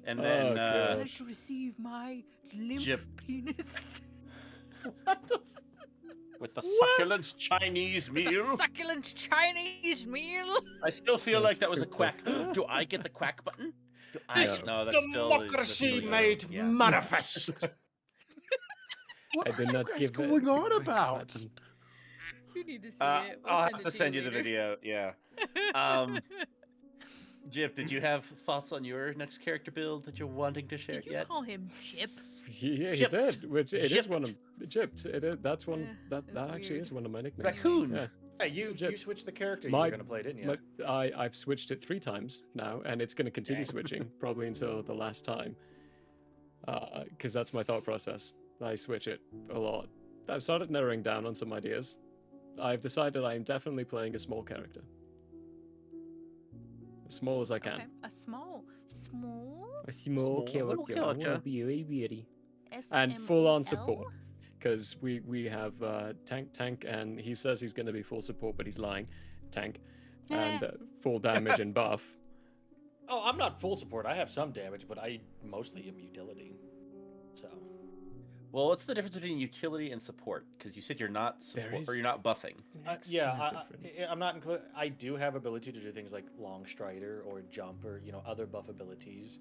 And then Oh, I'd like to receive my limp Jip. penis. with the succulent Chinese With meal. a succulent Chinese meal. I still feel Yes, like that was a good quack. Do I get the quack button? Do I? This No, that's still democracy made yeah. manifest. What I did are not you guys give it going the on right about? button. You need to see it. We'll I'll send have it to send you the later. video. Yeah. Jip, did you have thoughts on your next character build that you're wanting to share Did you yet? call him Chip? Yeah, he Gypped. did. Which it is one of Gypped. Gypped. It is, that's one Yeah, that that's actually weird. is one of my nicknames. Raccoon. Yeah. Hey, you Jip. switched the character you My- were gonna play, didn't you? I've switched it 3 times now, and it's going to continue Dang. switching probably until the last time. Because that's my thought process. I switch it a lot. I've started narrowing down on some ideas. I've decided I'm definitely playing a small character. As small as I can. Okay. A small. A small little character. I wanna character. be very weirdy. S And M full on E L? support. Because we have tank, and he says he's going to be full support, but he's lying. Tank. And full damage and buff. Oh, I'm not full support. I have some damage, but I mostly am utility. So Well, what's the difference between utility and support? Because you said you're not support, or is- you're not buffing. Next yeah, to the difference. I'm not included. I do have ability to do things like long strider or jump or other buff abilities,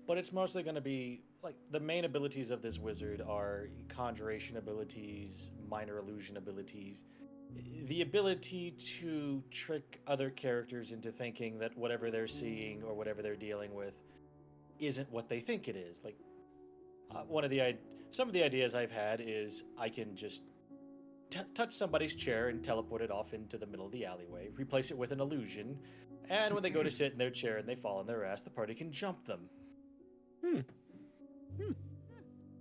but it's mostly going to be like the main abilities of this wizard are conjuration abilities, minor illusion abilities, the ability to trick other characters into thinking that whatever they're seeing or whatever they're dealing with isn't what they think it is. Like some of the ideas I've had is I can just touch somebody's chair and teleport it off into the middle of the alleyway, replace it with an illusion, and when they go to sit in their chair and they fall on their ass, the party can jump them.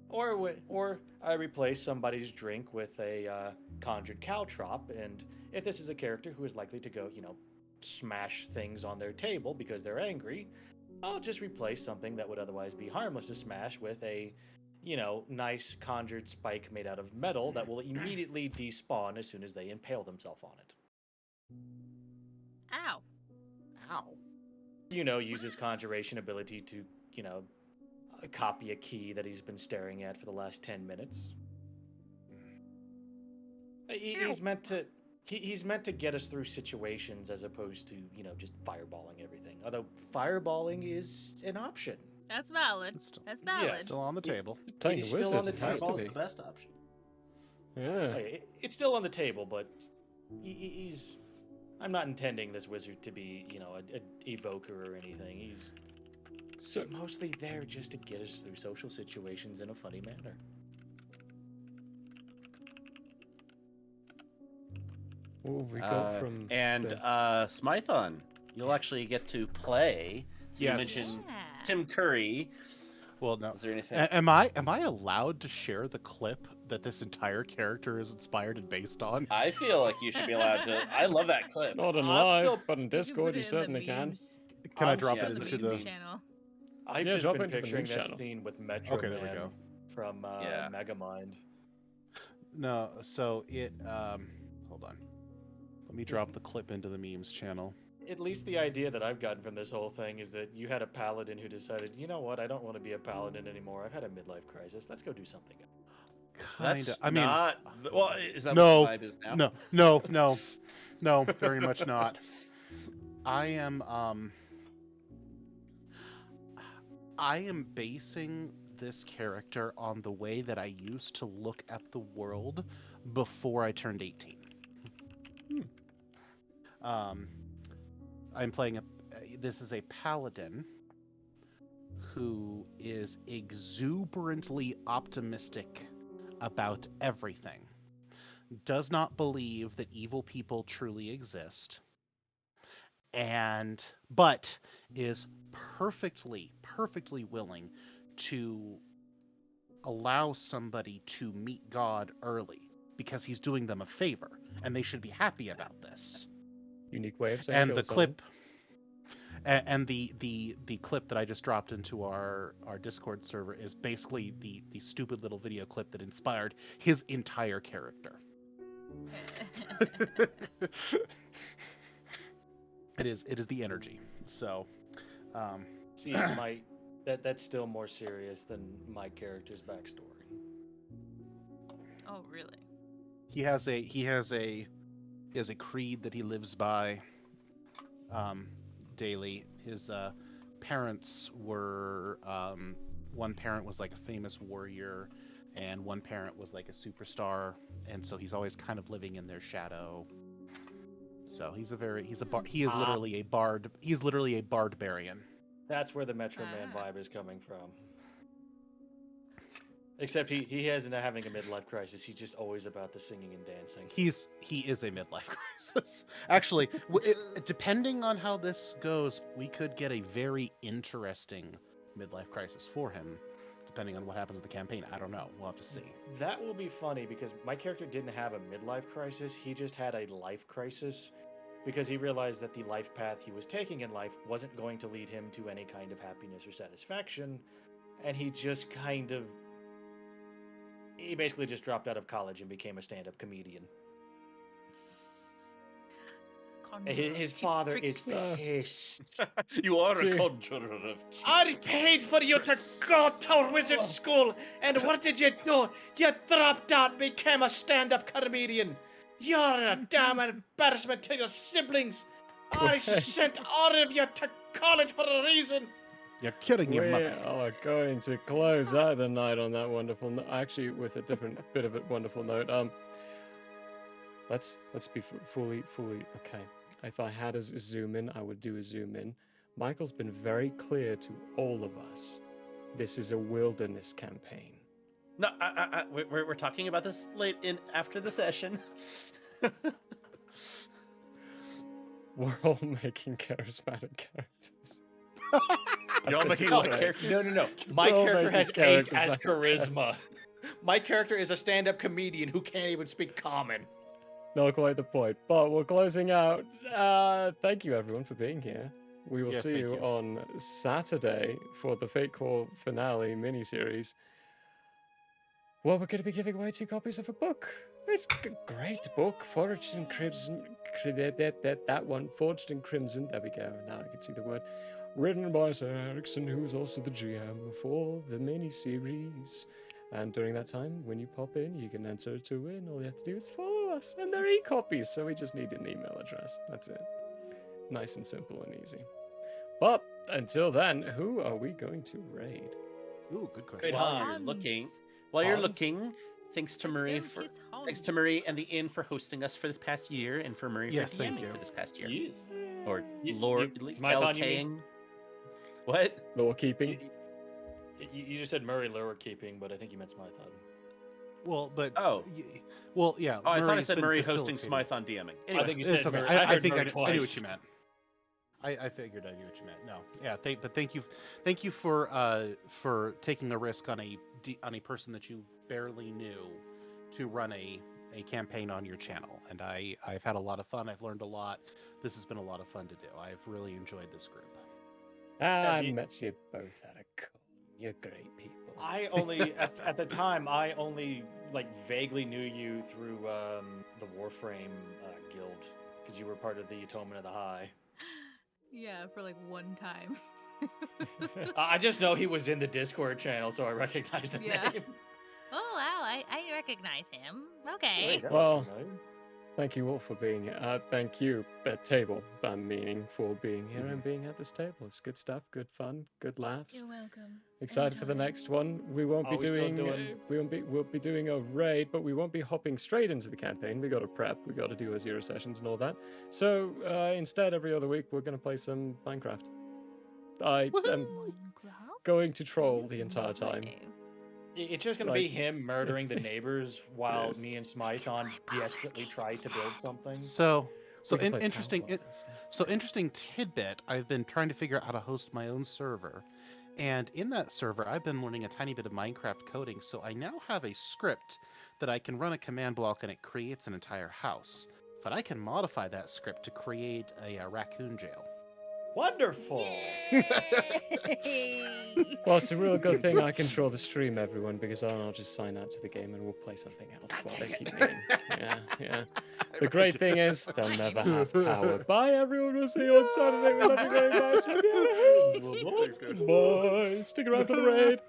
Or I replace somebody's drink with a conjured caltrop, and if this is a character who is likely to go, smash things on their table because they're angry, I'll just replace something that would otherwise be harmless to smash with a, nice conjured spike made out of metal that will immediately despawn as soon as they impale themselves on it. Ow. Ow. Uses conjuration ability to, copy a key that he's been staring at for the last 10 minutes. He's meant to get us through situations as opposed to, just fireballing everything. Although fireballing is an option. That's valid. It's still- That's valid. Still on the table. Playing He's the still wizard. on the It has to Fireball's be. the best option. Yeah. It's still on the table, but he's. I'm not intending this wizard to be, a evoker or anything. He's mostly there just to get us through social situations in a funny manner. Oh, we go from And the- Smython, you'll actually get to play. So Yes. you mentioned Yeah. Tim Curry. Well, no. Is there anything? Am I allowed to share the clip that this entire character is inspired and based on? I feel like you should be allowed to. I love that clip. not in I'll live, still- but in You can Discord put you it in the certainly can. memes. Can I I'm drop yeah, it On the into memes the? channel. I've Yeah, just drop been it into the picturing memes that channel. scene with Metro Okay, there we Man go. from Yeah. Megamind. No, so it. Hold on. Let me drop the clip into the memes channel. At least the idea that I've gotten from this whole thing is that you had a paladin who decided, you know what, I don't want to be a paladin anymore. I've had a midlife crisis. Let's go do something. That's Kinda. I mean, not. Well, is that no, what the vibe is now? no, very much not. I am basing this character on the way that I used to look at the world before I turned 18. I'm playing this is a paladin who is exuberantly optimistic about everything. Does not believe that evil people truly exist. But is perfectly willing to allow somebody to meet God early because he's doing them a favor, and they should be happy about this. Unique way of saying And kill the someone. clip, and the clip that I just dropped into our Discord server is basically the stupid little video clip that inspired his entire character. It is the energy. So, See, that's still more serious than my character's backstory. Oh, really? he has a creed that he lives by daily. His parents were one parent was like a famous warrior, and one parent was like a superstar, and so he's always kind of living in their shadow. So he is literally a bard. He's literally a bardbarian. That's where the Metro Man vibe is coming from. Except he isn't having a midlife crisis. He's just always about the singing and dancing. He is a midlife crisis. Actually, depending on how this goes, we could get a very interesting midlife crisis for him, depending on what happens with the campaign. I don't know. We'll have to see. That will be funny because my character didn't have a midlife crisis. He just had a life crisis because he realized that the life path he was taking in life wasn't going to lead him to any kind of happiness or satisfaction. And he just he basically just dropped out of college and became a stand-up comedian. His father is pissed. You are See. a conjurer of I paid for you to go to wizard school, and what did you do? You dropped out, became a stand-up comedian. You're a damn embarrassment to your siblings. I sent all of you to college for a reason. You're killing your We mother. are going to close out the night on that wonderful actually with a different bit of a wonderful note. Let's be fully okay. If I had a zoom in, I would do a zoom in. Michael's been very clear to all of us. This is a wilderness campaign. No, we're talking about this late in after the session. We're all making charismatic characters. You're all making what characters? No. My We're all character making has 8 characters as like- charisma. My character is a stand-up comedian who can't even speak common. Not quite the point, but we're closing out. Thank you everyone for being here. We will Yes, see thank you you. on Saturday for the Fate Core finale miniseries. Well, we're going to be giving away 2 copies of a book. It's a great book, Forged in Crimson. That one, Forged in Crimson. There we go. Now I can see the word. Written by Sir Erickson, who's also the GM for the miniseries. And during that time, when you pop in, you can enter to win. All you have to do is follow us, and they're e-copies, so we just need an email address. That's it. Nice and simple and easy. But until then, who are we going to raid? Ooh, good question. Great While Hans. you're looking, While you're Hans? looking, thanks to Let's Marie go for kiss thanks to Hans. Marie and the Inn for hosting us for this past year, and for Marie Yes, for thank DMing you. for this past year. Yes. Or You- Lord you- Mython, you LKing. What? Law keeping? You just said Murray lower keeping, but I think you meant Smython. Well, but Oh. well, yeah. Oh, I thought I Murray's said been Murray hosting facilitating. Smythe on DMing. Anyway, I think you said It's okay. Murray. I heard think I Murray knew twice. what you meant. I figured I knew what you meant. No, yeah. But thank you for taking a risk on a person that you barely knew to run a campaign on your channel, and I've had a lot of fun. I've learned a lot. This has been a lot of fun to do. I've really enjoyed this group. I do you- met you both at a con. You're great people. I only at the time I only like vaguely knew you through the Warframe guild because you were part of the Atonement of the High. Yeah, for like one time. I just know he was in the Discord channel, so I recognize the Yeah. name. Oh wow, I recognize him. Okay. Wait, that Well, was familiar. Thank you all for being here. Thank you, that table, I'm meaning, for being here and being at this table. It's good stuff, good fun, good laughs. You're welcome. Excited for the Anytime. next one. We won't be Are we still doing. doing- We'll be doing a raid, but we won't be hopping straight into the campaign. We got to prep. We got to do our 0 sessions and all that. So instead, every other week, we're going to play some Minecraft. I am Minecraft? going to troll the entire time. It's just gonna Like, be him murdering the it's- neighbors while is. me and Smython desperately try to build something. So We can play interesting. Powerball instead. So interesting tidbit. I've been trying to figure out how to host my own server, And in that server, I've been learning a tiny bit of Minecraft coding, so I now have a script that I can run a command block and it creates an entire house. But I can modify that script to create a raccoon jail. Wonderful. Well, it's a real good thing I control the stream, everyone, because then I'll just sign out to the game and we'll play something else while they keep me in. Yeah, yeah. The great thing is, they'll never have power. Bye, everyone. We'll see you on Saturday. We love you very much. Happy holidays. Thanks, guys. Bye. Stick around for the raid.